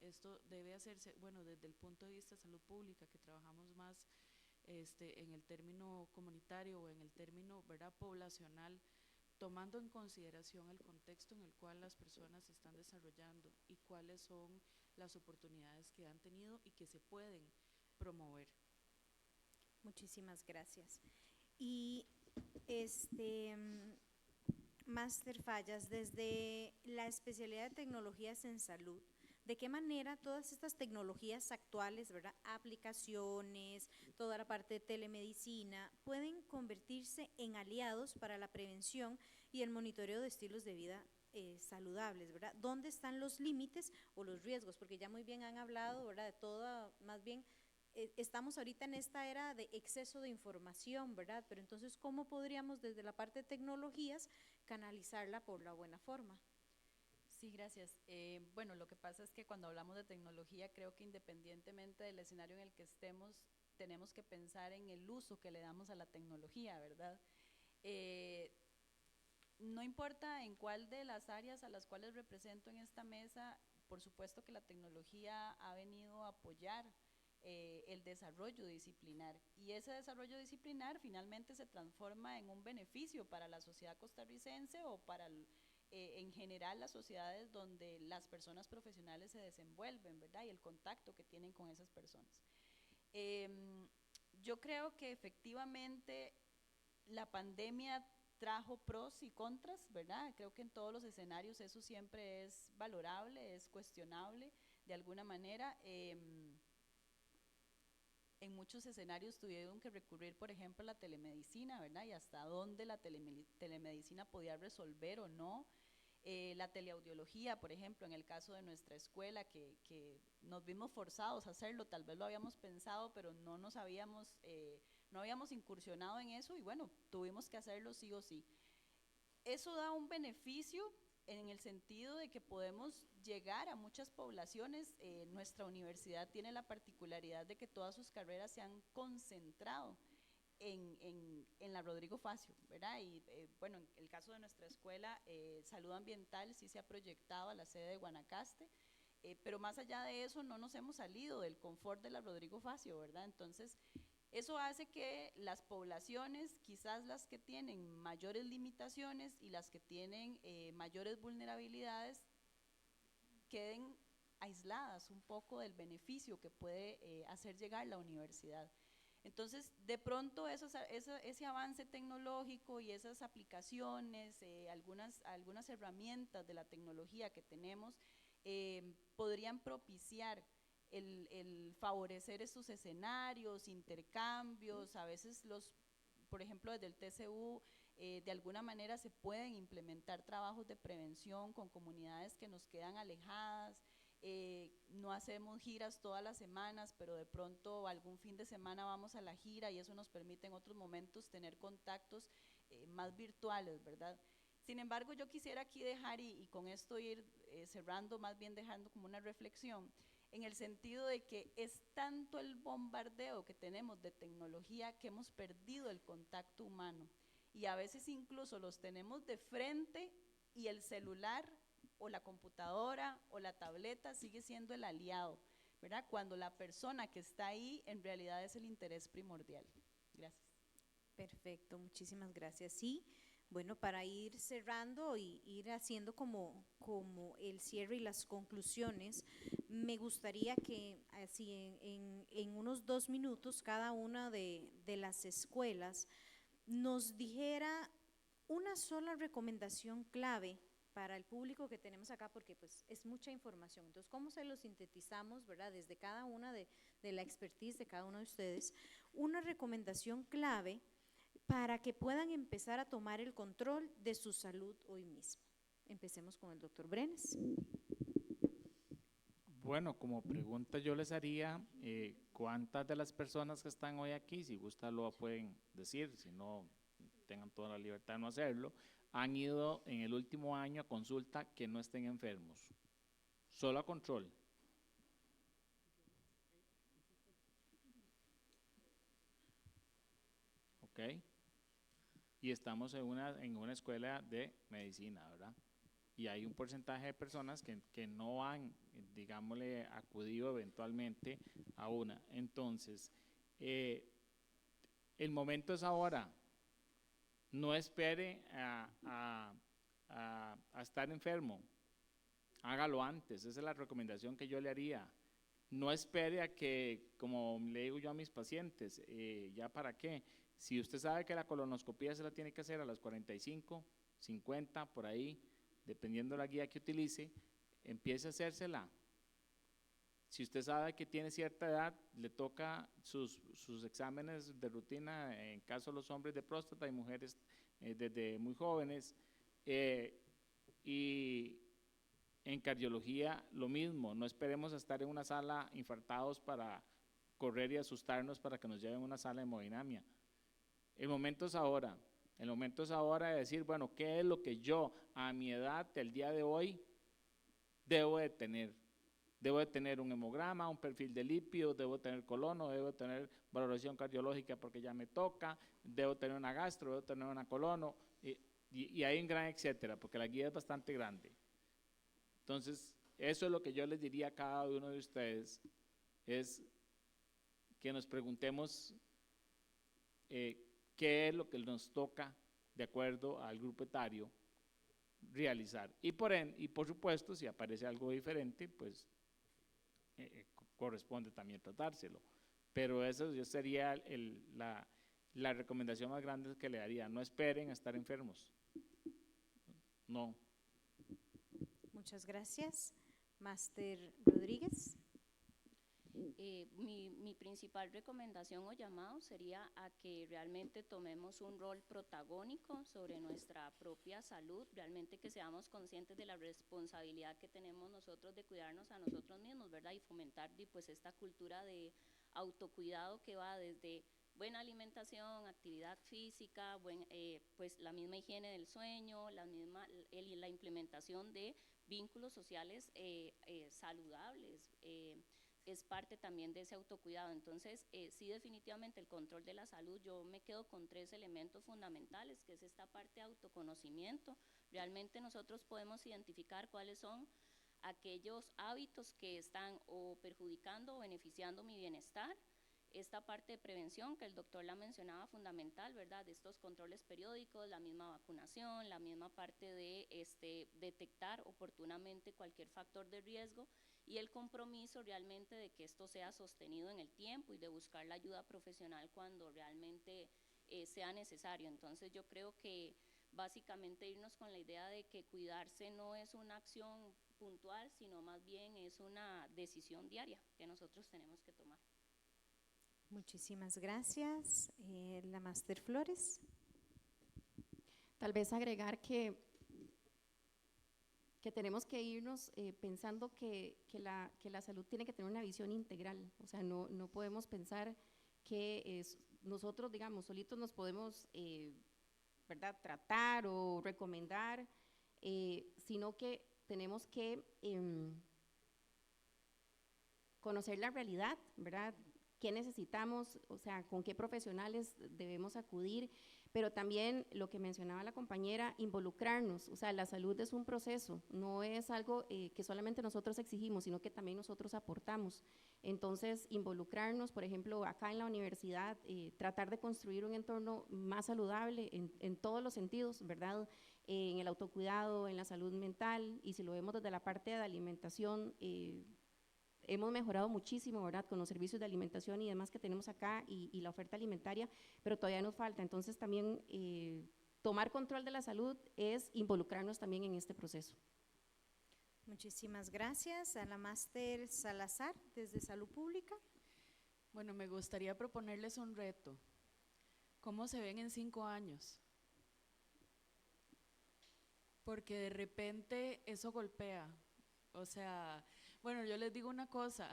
Speaker 6: Esto debe hacerse, bueno, desde el punto de vista de salud pública, que trabajamos más en el término comunitario o en el término, ¿verdad?, poblacional, tomando en consideración el contexto en el cual las personas se están desarrollando y cuáles son las oportunidades que han tenido y que se pueden promover.
Speaker 2: Muchísimas gracias. Y Máster Fallas, desde la especialidad de tecnologías en salud, ¿de qué manera todas estas tecnologías actuales, ¿verdad?, aplicaciones, toda la parte de telemedicina, pueden convertirse en aliados para la prevención y el monitoreo de estilos de vida saludables, ¿verdad? ¿Dónde están los límites o los riesgos? Porque ya muy bien han hablado, ¿verdad?, de toda, más bien, estamos ahorita en esta era de exceso de información, ¿verdad? Pero entonces, ¿cómo podríamos desde la parte de tecnologías canalizarla por la buena forma?
Speaker 7: Sí, gracias. Bueno, lo que pasa es que cuando hablamos de tecnología, creo que independientemente del escenario en el que estemos, tenemos que pensar en el uso que le damos a la tecnología, ¿verdad? No importa en cuál de las áreas a las cuales represento en esta mesa, por supuesto que la tecnología ha venido a apoyar el desarrollo disciplinar, y ese desarrollo disciplinar finalmente se transforma en un beneficio para la sociedad costarricense o para en general las sociedades donde las personas profesionales se desenvuelven, ¿verdad? Y el contacto que tienen con esas personas. Yo creo que efectivamente la pandemia trajo pros y contras, ¿verdad? Creo que en todos los escenarios eso siempre es valorable, es cuestionable de alguna manera. En muchos escenarios tuvieron que recurrir, por ejemplo, a la telemedicina, ¿verdad? Y hasta dónde la telemedicina podía resolver o no. La teleaudiología, por ejemplo, en el caso de nuestra escuela, que nos vimos forzados a hacerlo, tal vez lo habíamos pensado, pero no nos habíamos, no habíamos incursionado en eso y bueno, tuvimos que hacerlo sí o sí. Eso da un beneficio en el sentido de que podemos llegar a muchas poblaciones. Nuestra universidad tiene la particularidad de que todas sus carreras se han concentrado en la Rodrigo Facio, ¿verdad? Y bueno, en el caso de nuestra escuela, Salud Ambiental sí se ha proyectado a la sede de Guanacaste, pero más allá de eso no nos hemos salido del confort de la Rodrigo Facio, ¿verdad? Entonces, eso hace que las poblaciones, quizás las que tienen mayores limitaciones y las que tienen mayores vulnerabilidades, queden aisladas un poco del beneficio que puede hacer llegar la universidad. Entonces, de pronto ese avance tecnológico y esas aplicaciones, algunas herramientas de la tecnología que tenemos, podrían propiciar el favorecer estos escenarios, intercambios. A veces por ejemplo, desde el TCU, de alguna manera se pueden implementar trabajos de prevención con comunidades que nos quedan alejadas. No hacemos giras todas las semanas, pero de pronto algún fin de semana vamos a la gira y eso nos permite en otros momentos tener contactos más virtuales, ¿verdad? Sin embargo, yo quisiera aquí dejar, y con esto ir cerrando, más bien dejando como una reflexión, en el sentido de que es tanto el bombardeo que tenemos de tecnología que hemos perdido el contacto humano, y a veces incluso los tenemos de frente y el celular o la computadora o la tableta sigue siendo el aliado, ¿verdad? Cuando la persona que está ahí en realidad es el interés primordial. Gracias.
Speaker 2: Perfecto, muchísimas gracias. Sí, bueno, para ir cerrando y ir haciendo como el cierre y las conclusiones, me gustaría que así en unos 2 minutos cada una de las escuelas nos dijera una sola recomendación clave para el público que tenemos acá, porque pues es mucha información. Entonces, ¿cómo se lo sintetizamos, verdad? Desde cada una de la expertise de cada uno de ustedes, una recomendación clave para que puedan empezar a tomar el control de su salud hoy mismo. Empecemos con el doctor Brenes.
Speaker 3: Bueno, como pregunta yo les haría, ¿cuántas de las personas que están hoy aquí, si gusta lo pueden decir, si no, tengan toda la libertad de no hacerlo, han ido en el último año a consulta que no estén enfermos? Solo a control. ¿Ok? Y estamos en una escuela de medicina, ¿verdad? Y hay un porcentaje de personas que no han, digámosle, acudido eventualmente a una. Entonces, el momento es ahora. No espere a estar enfermo. Hágalo antes. Esa es la recomendación que yo le haría. No espere a que, como le digo yo a mis pacientes, ¿ya para qué? Si usted sabe que la colonoscopia se la tiene que hacer a las 45, 50, por ahí, dependiendo de la guía que utilice, empiece a hacérsela. Si usted sabe que tiene cierta edad, le toca sus exámenes de rutina, en caso de los hombres de próstata y mujeres desde muy jóvenes. Y en cardiología lo mismo, no esperemos a estar en una sala infartados para correr y asustarnos para que nos lleven a una sala de hemodinamia. El momento es ahora. El momento es ahora de decir, bueno, ¿qué es lo que yo a mi edad del día de hoy debo de tener? Debo de tener un hemograma, un perfil de lípidos, debo tener colono, debo tener valoración cardiológica porque ya me toca, debo tener una gastro, debo tener una colono, y hay un gran etcétera, porque la guía es bastante grande. Entonces, eso es lo que yo les diría a cada uno de ustedes, es que nos preguntemos qué es lo que nos toca de acuerdo al grupo etario realizar. Y por supuesto, si aparece algo diferente, pues corresponde también tratárselo. Pero eso yo sería la recomendación más grande que le daría. No esperen a estar enfermos. No.
Speaker 2: Muchas gracias. Máster Rodríguez.
Speaker 4: Mi principal recomendación o llamado sería a que realmente tomemos un rol protagónico sobre nuestra propia salud, realmente que seamos conscientes de la responsabilidad que tenemos nosotros de cuidarnos a nosotros mismos, ¿verdad? Y fomentar pues esta cultura de autocuidado que va desde buena alimentación, actividad física, pues la misma higiene del sueño, la implementación de vínculos sociales saludables, es parte también de ese autocuidado. Entonces, sí, definitivamente el control de la salud, yo me quedo con 3 elementos fundamentales, que es esta parte de autoconocimiento. Realmente nosotros podemos identificar cuáles son aquellos hábitos que están o perjudicando o beneficiando mi bienestar. Esta parte de prevención, que el doctor la mencionaba, fundamental, ¿verdad? De estos controles periódicos, la misma vacunación, la misma parte de detectar oportunamente cualquier factor de riesgo, y el compromiso realmente de que esto sea sostenido en el tiempo y de buscar la ayuda profesional cuando realmente sea necesario. Entonces yo creo que básicamente irnos con la idea de que cuidarse no es una acción puntual, sino más bien es una decisión diaria que nosotros tenemos que tomar.
Speaker 2: Muchísimas gracias. La Máster Flores.
Speaker 5: Tal vez agregar que tenemos que irnos pensando que la salud tiene que tener una visión integral. O sea, no podemos pensar que nosotros, digamos, solitos nos podemos, ¿verdad?, tratar o recomendar, sino que tenemos que conocer la realidad, ¿verdad?, qué necesitamos, o sea, con qué profesionales debemos acudir, pero también lo que mencionaba la compañera, involucrarnos. O sea, la salud es un proceso, no es algo que solamente nosotros exigimos, sino que también nosotros aportamos. Entonces, involucrarnos, por ejemplo, acá en la universidad, tratar de construir un entorno más saludable en todos los sentidos, ¿verdad? En el autocuidado, en la salud mental, y si lo vemos desde la parte de alimentación, hemos mejorado muchísimo, ¿verdad?, con los servicios de alimentación y demás que tenemos acá y la oferta alimentaria, pero todavía nos falta. Entonces también tomar control de la salud es involucrarnos también en este proceso.
Speaker 2: Muchísimas gracias a la máster Salazar desde Salud Pública.
Speaker 6: Bueno, me gustaría proponerles un reto. ¿Cómo se ven en 5 años? Porque de repente eso golpea. O sea, bueno, yo les digo una cosa,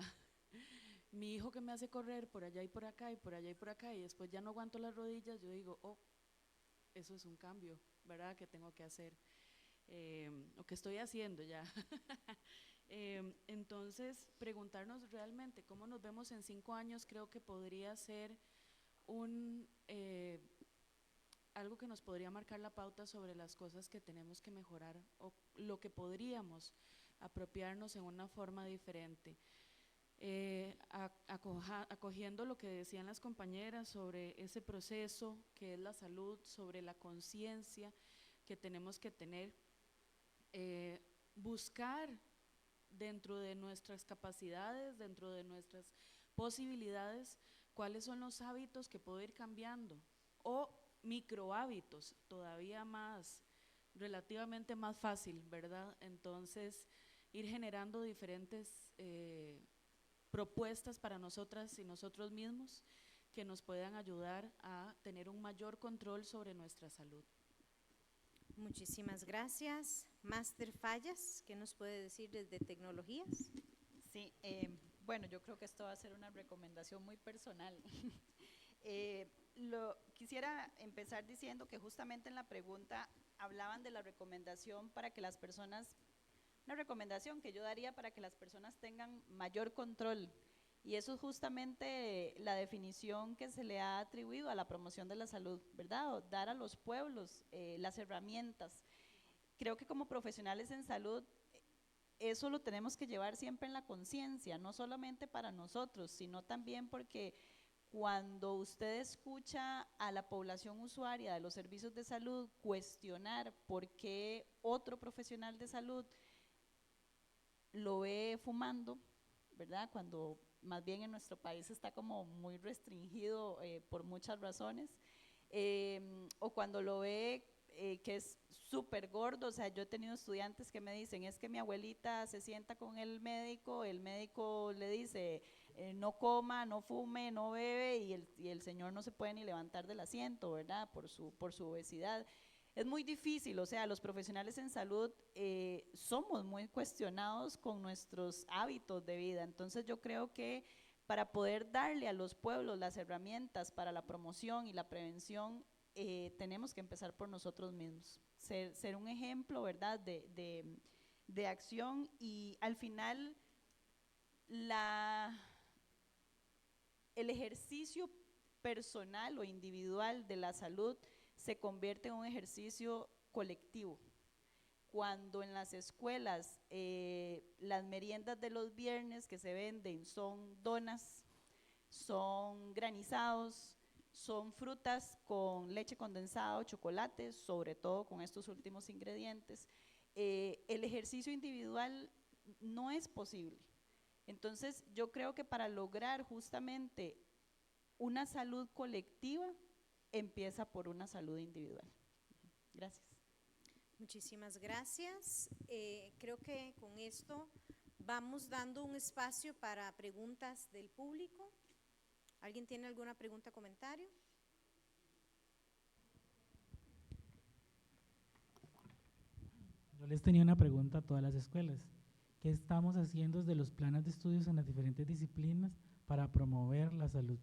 Speaker 6: mi hijo que me hace correr por allá y por acá y por allá y por acá y después ya no aguanto las rodillas, yo digo, oh, eso es un cambio, ¿verdad? Que tengo que hacer, o que estoy haciendo ya. Entonces, preguntarnos realmente cómo nos vemos en 5 años creo que podría ser algo que nos podría marcar la pauta sobre las cosas que tenemos que mejorar o lo que podríamos apropiarnos en una forma diferente. Acogiendo lo que decían las compañeras sobre ese proceso que es la salud, sobre la conciencia que tenemos que tener, buscar dentro de nuestras capacidades, dentro de nuestras posibilidades, cuáles son los hábitos que puedo ir cambiando o microhábitos, todavía más, relativamente más fácil, ¿verdad? Entonces, ir generando diferentes propuestas para nosotras y nosotros mismos que nos puedan ayudar a tener un mayor control sobre nuestra salud.
Speaker 2: Muchísimas gracias. Máster Fallas, ¿qué nos puede decir desde tecnologías?
Speaker 7: Sí, bueno, yo creo que esto va a ser una recomendación muy personal. Quisiera empezar diciendo que justamente en la pregunta hablaban de la recomendación para que las personas, una recomendación que yo daría para que las personas tengan mayor control, y eso es justamente la definición que se le ha atribuido a la promoción de la salud, ¿verdad? O dar a los pueblos las herramientas. Creo que como profesionales en salud, eso lo tenemos que llevar siempre en la conciencia, no solamente para nosotros, sino también porque cuando usted escucha a la población usuaria de los servicios de salud cuestionar por qué otro profesional de salud lo ve fumando, ¿verdad? Cuando más bien en nuestro país está como muy restringido por muchas razones, o cuando lo ve que es súper gordo. O sea, yo he tenido estudiantes que me dicen, es que mi abuelita se sienta con el médico le dice, no coma, no fume, no bebe, y el señor no se puede ni levantar del asiento, ¿verdad? Por su obesidad. Es muy difícil, o sea, los profesionales en salud somos muy cuestionados con nuestros hábitos de vida. Entonces yo creo que para poder darle a los pueblos las herramientas para la promoción y la prevención, tenemos que empezar por nosotros mismos, ser un ejemplo, ¿verdad?, de acción, y al final el ejercicio personal o individual de la salud se convierte en un ejercicio colectivo. Cuando en las escuelas las meriendas de los viernes que se venden son donas, son granizados, son frutas con leche condensada o chocolates, sobre todo con estos últimos ingredientes, el ejercicio individual no es posible. Entonces yo creo que para lograr justamente una salud colectiva, empieza por una salud individual. Gracias.
Speaker 2: Muchísimas gracias. Creo que con esto vamos dando un espacio para preguntas del público. ¿Alguien tiene alguna pregunta o comentario?
Speaker 8: Yo les tenía una pregunta a todas las escuelas. ¿Qué estamos haciendo desde los planes de estudios en las diferentes disciplinas para promover la salud?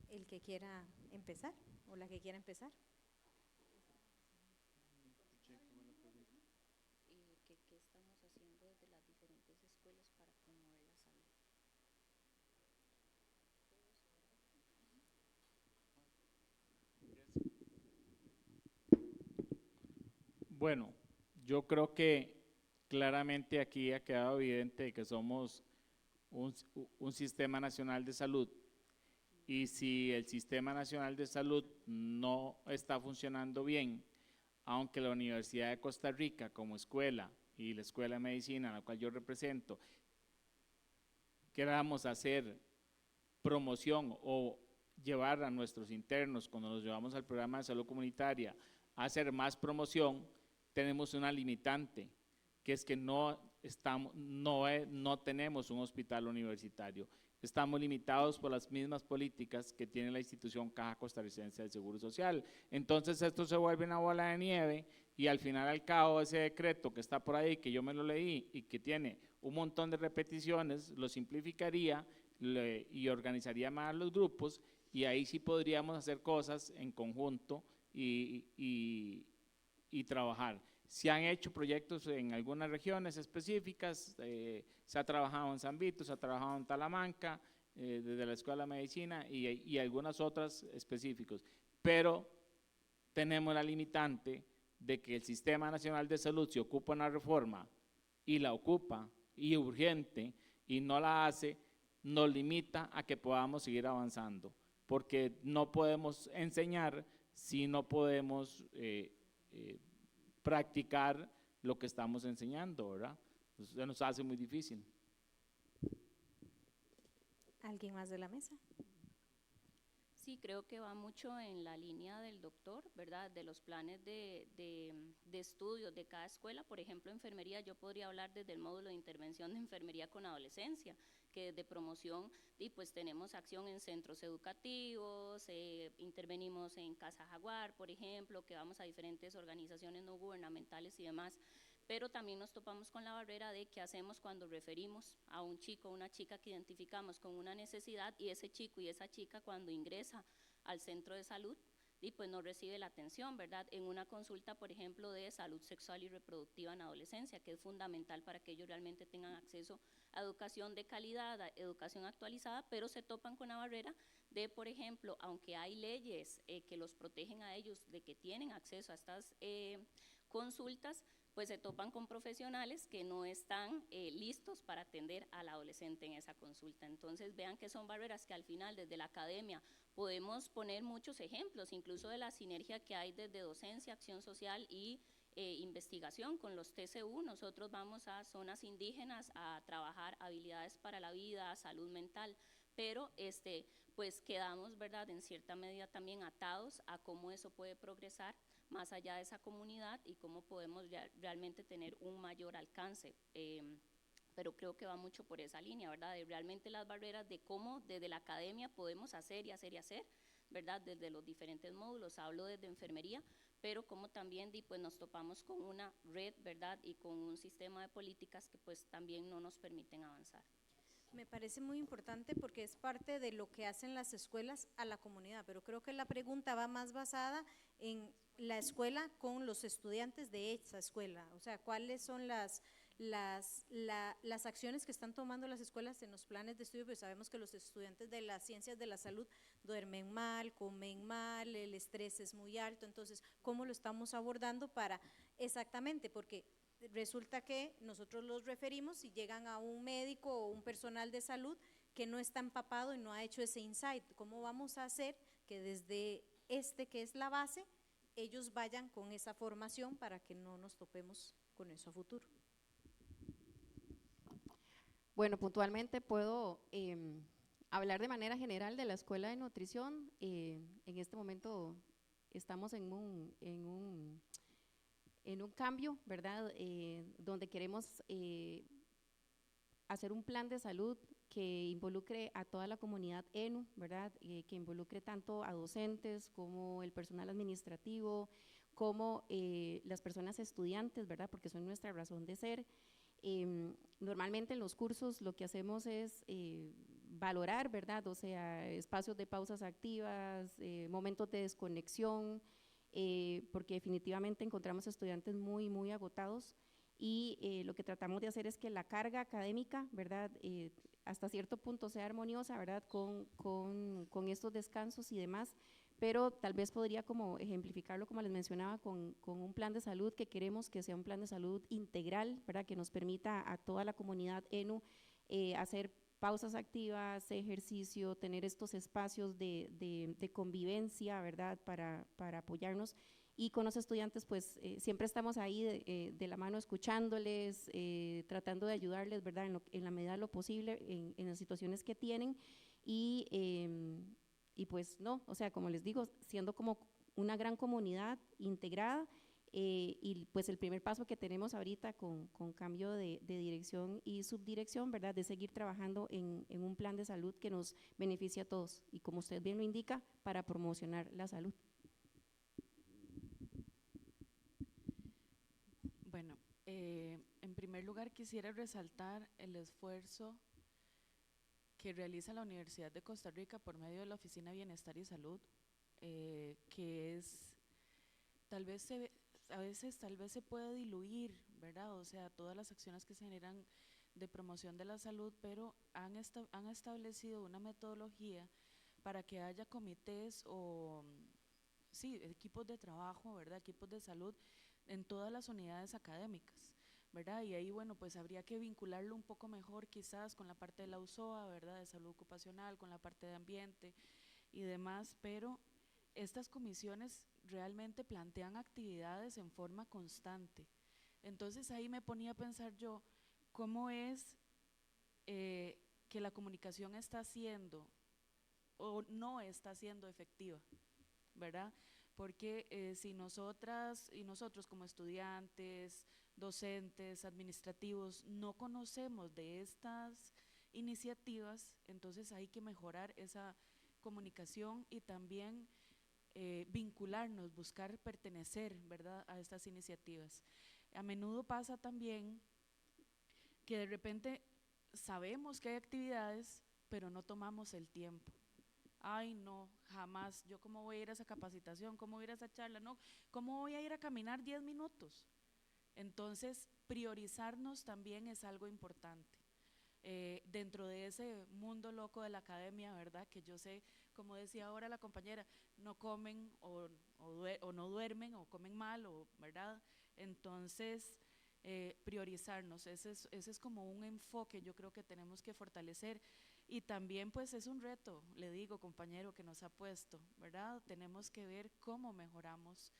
Speaker 2: El que quiera empezar o la que quiera empezar.
Speaker 4: ¿Qué estamos haciendo desde las diferentes escuelas para promover la salud?
Speaker 3: Bueno, yo creo que claramente aquí ha quedado evidente que somos un sistema nacional de salud, y si el sistema nacional de salud no está funcionando bien, aunque la Universidad de Costa Rica como escuela y la Escuela de Medicina, a la cual yo represento, queramos hacer promoción o llevar a nuestros internos, cuando nos llevamos al programa de salud comunitaria, a hacer más promoción, tenemos una limitante, que es que no tenemos un hospital universitario. Estamos limitados por las mismas políticas que tiene la institución Caja Costarricense del Seguro Social. Entonces esto se vuelve una bola de nieve y al final al cabo ese decreto que está por ahí, que yo me lo leí y que tiene un montón de repeticiones, lo simplificaría y organizaría más los grupos y ahí sí podríamos hacer cosas en conjunto y trabajar. Se han hecho proyectos en algunas regiones específicas, se ha trabajado en San Vito, se ha trabajado en Talamanca, desde la Escuela de Medicina y algunas otras específicos, pero tenemos la limitante de que el Sistema Nacional de Salud, si ocupa una reforma y la ocupa y urgente y no la hace, nos limita a que podamos seguir avanzando, porque no podemos enseñar si no podemos practicar lo que estamos enseñando, ¿verdad? Eso nos hace muy difícil.
Speaker 2: ¿Alguien más de la mesa?
Speaker 4: Sí, creo que va mucho en la línea del doctor, ¿verdad? De los planes de estudios de cada escuela. Por ejemplo, enfermería, yo podría hablar desde el módulo de intervención de enfermería con adolescencia, que desde promoción, y pues tenemos acción en centros educativos, intervenimos en Casa Jaguar, por ejemplo, que vamos a diferentes organizaciones no gubernamentales y demás. Pero también nos topamos con la barrera de qué hacemos cuando referimos a un chico o una chica que identificamos con una necesidad y ese chico y esa chica cuando ingresa al centro de salud y pues no recibe la atención, ¿verdad? En una consulta, por ejemplo, de salud sexual y reproductiva en adolescencia, que es fundamental para que ellos realmente tengan acceso a educación de calidad, a educación actualizada, pero se topan con la barrera de, por ejemplo, aunque hay leyes que los protegen a ellos de que tienen acceso a estas consultas, pues se topan con profesionales que no están listos para atender al adolescente en esa consulta. Entonces vean que son barreras que al final desde la academia podemos poner muchos ejemplos, incluso de la sinergia que hay desde docencia, acción social y investigación con los TCU. Nosotros vamos a zonas indígenas a trabajar habilidades para la vida, salud mental, pero pues quedamos, ¿verdad?, en cierta medida también atados a cómo eso puede progresar más allá de esa comunidad y cómo podemos realmente tener un mayor alcance. Pero creo que va mucho por esa línea, ¿verdad?, de realmente las barreras de cómo desde la academia podemos hacer y hacer y hacer, ¿verdad?, desde los diferentes módulos, hablo desde enfermería, pero como también pues nos topamos con una red, ¿verdad?, y con un sistema de políticas que pues también no nos permiten avanzar.
Speaker 2: Me parece muy importante porque es parte de lo que hacen las escuelas a la comunidad, pero creo que la pregunta va más basada en la escuela con los estudiantes de esa escuela, o sea, cuáles son las acciones que están tomando las escuelas en los planes de estudio, pues sabemos que los estudiantes de las ciencias de la salud duermen mal, comen mal, el estrés es muy alto, entonces, ¿cómo lo estamos abordando para exactamente? Porque resulta que nosotros los referimos y llegan a un médico o un personal de salud que no está empapado y no ha hecho ese insight. ¿Cómo vamos a hacer que desde que es la base, ellos vayan con esa formación para que no nos topemos con eso a futuro?
Speaker 5: Bueno, puntualmente puedo hablar de manera general de la Escuela de Nutrición. En este momento estamos en un cambio, ¿verdad?, donde queremos hacer un plan de salud que involucre a toda la comunidad ENU, ¿verdad?, que involucre tanto a docentes como el personal administrativo, como las personas estudiantes, ¿verdad?, porque son nuestra razón de ser. Normalmente en los cursos lo que hacemos es valorar, ¿verdad?, o sea, espacios de pausas activas, momentos de desconexión, porque definitivamente encontramos estudiantes muy, muy agotados y lo que tratamos de hacer es que la carga académica, ¿verdad?, hasta cierto punto sea armoniosa, ¿verdad?, con estos descansos y demás, pero tal vez podría como ejemplificarlo, como les mencionaba, con un plan de salud que queremos que sea un plan de salud integral, ¿verdad?, que nos permita a toda la comunidad ENU hacer pausas activas, ejercicio, tener estos espacios de convivencia, ¿verdad?, para apoyarnos. Y con los estudiantes, pues siempre estamos ahí de la mano escuchándoles, tratando de ayudarles, ¿verdad?, en la medida de lo posible, en las situaciones que tienen. Y y pues no, o sea, como les digo, siendo como una gran comunidad integrada, y pues el primer paso que tenemos ahorita con cambio de dirección y subdirección, ¿verdad? De seguir trabajando en un plan de salud que nos beneficie a todos y como usted bien lo indica, para promocionar la salud.
Speaker 6: Bueno, en primer lugar quisiera resaltar el esfuerzo que realiza la Universidad de Costa Rica por medio de la Oficina de Bienestar y Salud, que es, a veces tal vez se puede diluir, ¿verdad? O sea, todas las acciones que se generan de promoción de la salud, pero han establecido una metodología para que haya comités o, sí, equipos de trabajo, ¿verdad? Equipos de salud en todas las unidades académicas, ¿verdad? Y ahí, bueno, pues habría que vincularlo un poco mejor quizás con la parte de la USOA, ¿verdad? De salud ocupacional, con la parte de ambiente y demás, pero estas comisiones realmente plantean actividades en forma constante. Entonces ahí me ponía a pensar yo, ¿cómo es que la comunicación está siendo o no está siendo efectiva, ¿verdad? Porque si nosotras y nosotros como estudiantes, docentes, administrativos, no conocemos de estas iniciativas, entonces hay que mejorar esa comunicación y también vincularnos, buscar pertenecer, ¿verdad?, a estas iniciativas. A menudo pasa también que de repente sabemos que hay actividades, pero no tomamos el tiempo. Ay, no, jamás, yo cómo voy a ir a esa capacitación, cómo voy a ir a esa charla, no, cómo voy a ir a caminar 10 minutos. Entonces, priorizarnos también es algo importante. Dentro de ese mundo loco de la academia, ¿verdad? Que yo sé, como decía ahora la compañera, no comen o no duermen o comen mal, ¿verdad? Entonces, priorizarnos, ese es como un enfoque yo creo que tenemos que fortalecer. Y también pues es un reto, le digo compañero, que nos ha puesto, ¿verdad? Tenemos que ver cómo mejoramos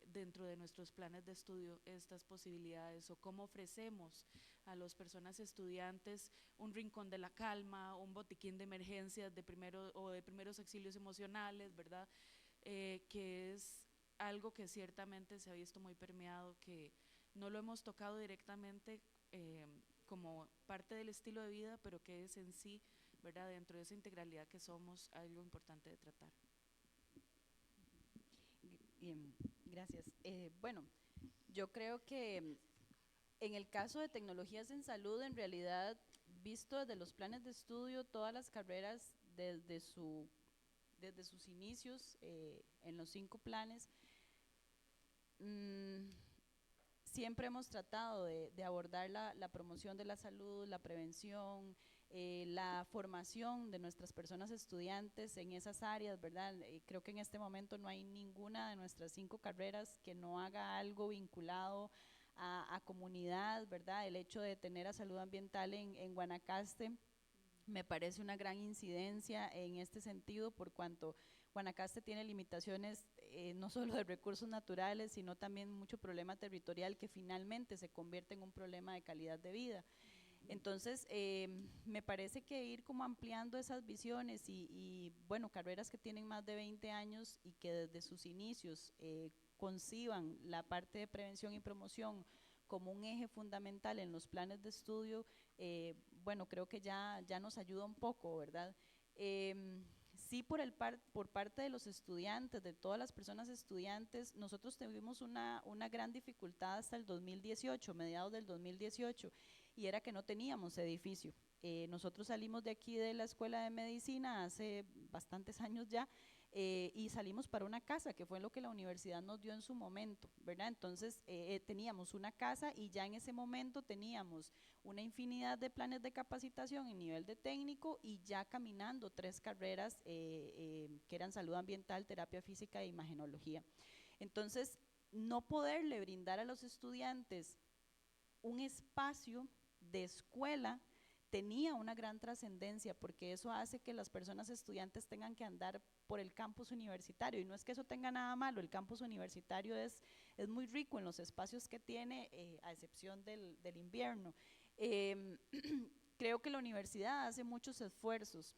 Speaker 6: dentro de nuestros planes de estudio estas posibilidades o cómo ofrecemos a las personas estudiantes un rincón de la calma, un botiquín de emergencias de primeros auxilios emocionales, ¿verdad? Que es algo que ciertamente se ha visto muy permeado, que no lo hemos tocado directamente como parte del estilo de vida, pero que es en sí, ¿verdad?, dentro de esa integralidad que somos, algo importante de tratar.
Speaker 7: Bien, gracias. Bueno, yo creo que en el caso de tecnologías en salud, en realidad, visto desde los planes de estudio, todas las carreras desde sus inicios, en los 5 planes, siempre hemos tratado de abordar la promoción de la salud, la prevención, la formación de nuestras personas estudiantes en esas áreas, ¿verdad? Creo que en este momento no hay ninguna de nuestras 5 carreras que no haga algo vinculado a comunidad, ¿verdad? El hecho de tener a salud ambiental en Guanacaste me parece una gran incidencia en este sentido, por cuanto Guanacaste tiene limitaciones no solo de recursos naturales, sino también mucho problema territorial que finalmente se convierte en un problema de calidad de vida. Entonces, me parece que ir como ampliando esas visiones y bueno, carreras que tienen más de 20 años y que desde sus inicios conciban la parte de prevención y promoción como un eje fundamental en los planes de estudio, bueno, creo que ya nos ayuda un poco, ¿verdad? Sí, por parte de los estudiantes, de todas las personas estudiantes, nosotros tuvimos una gran dificultad hasta el 2018, mediados del 2018, y era que no teníamos edificio. Nosotros salimos de aquí de la Escuela de Medicina hace bastantes años ya, y salimos para una casa, que fue lo que la universidad nos dio en su momento, ¿verdad? Entonces teníamos una casa y ya en ese momento teníamos una infinidad de planes de capacitación en nivel de técnico y ya caminando 3 carreras que eran salud ambiental, terapia física e imagenología. Entonces, no poderle brindar a los estudiantes un espacio de escuela tenía una gran trascendencia, porque eso hace que las personas estudiantes tengan que andar por el campus universitario, y no es que eso tenga nada malo, el campus universitario es muy rico en los espacios que tiene, a excepción del invierno. Creo que la universidad hace muchos esfuerzos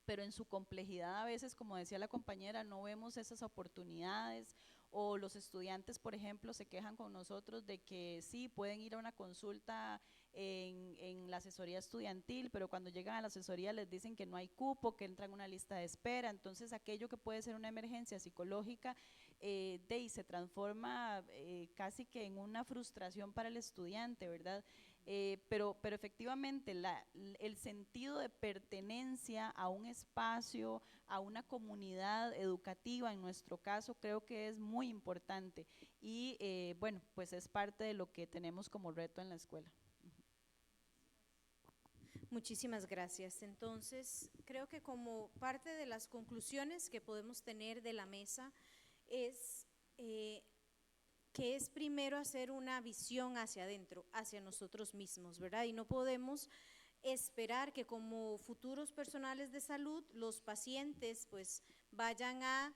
Speaker 7: pero en su complejidad a veces, como decía la compañera, no vemos esas oportunidades, o los estudiantes, por ejemplo, se quejan con nosotros de que sí, pueden ir a una consulta en la asesoría estudiantil, pero cuando llegan a la asesoría les dicen que no hay cupo, que entran a una lista de espera. Entonces aquello que puede ser una emergencia psicológica se transforma casi que en una frustración para el estudiante, ¿verdad? Pero efectivamente el sentido de pertenencia a un espacio, a una comunidad educativa, en nuestro caso, creo que es muy importante y bueno, pues es parte de lo que tenemos como reto en la escuela.
Speaker 2: Muchísimas gracias. Entonces, creo que como parte de las conclusiones que podemos tener de la mesa es que es primero hacer una visión hacia adentro, hacia nosotros mismos, ¿verdad? Y no podemos esperar que como futuros personales de salud los pacientes pues vayan a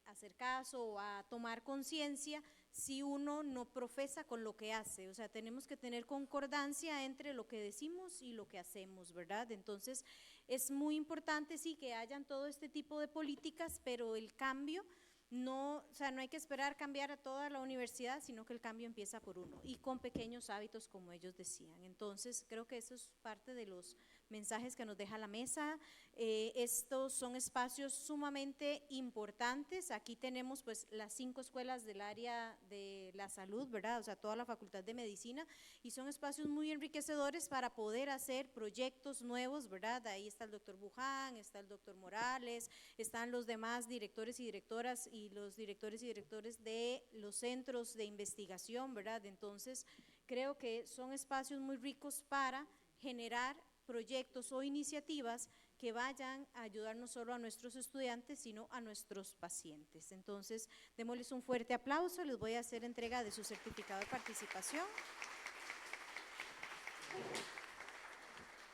Speaker 2: hacer caso o a tomar conciencia si uno no profesa con lo que hace. O sea, tenemos que tener concordancia entre lo que decimos y lo que hacemos, ¿verdad? Entonces es muy importante sí que hayan todo este tipo de políticas, pero el cambio no, o sea, no hay que esperar cambiar a toda la universidad, sino que el cambio empieza por uno y con pequeños hábitos, como ellos decían. Entonces, creo que eso es parte de los mensajes que nos deja la mesa. Estos son espacios sumamente importantes. Aquí tenemos pues las 5 escuelas del área de la salud, ¿verdad? O sea, toda la Facultad de Medicina, y son espacios muy enriquecedores para poder hacer proyectos nuevos, ¿verdad? Ahí está el doctor Buján, está el doctor Morales, están los demás directores y directoras y los directores y directores de los centros de investigación, ¿verdad? Entonces, creo que son espacios muy ricos para generar proyectos o iniciativas que vayan a ayudar no solo a nuestros estudiantes, sino a nuestros pacientes. Entonces, démosles un fuerte aplauso, les voy a hacer entrega de su certificado de participación.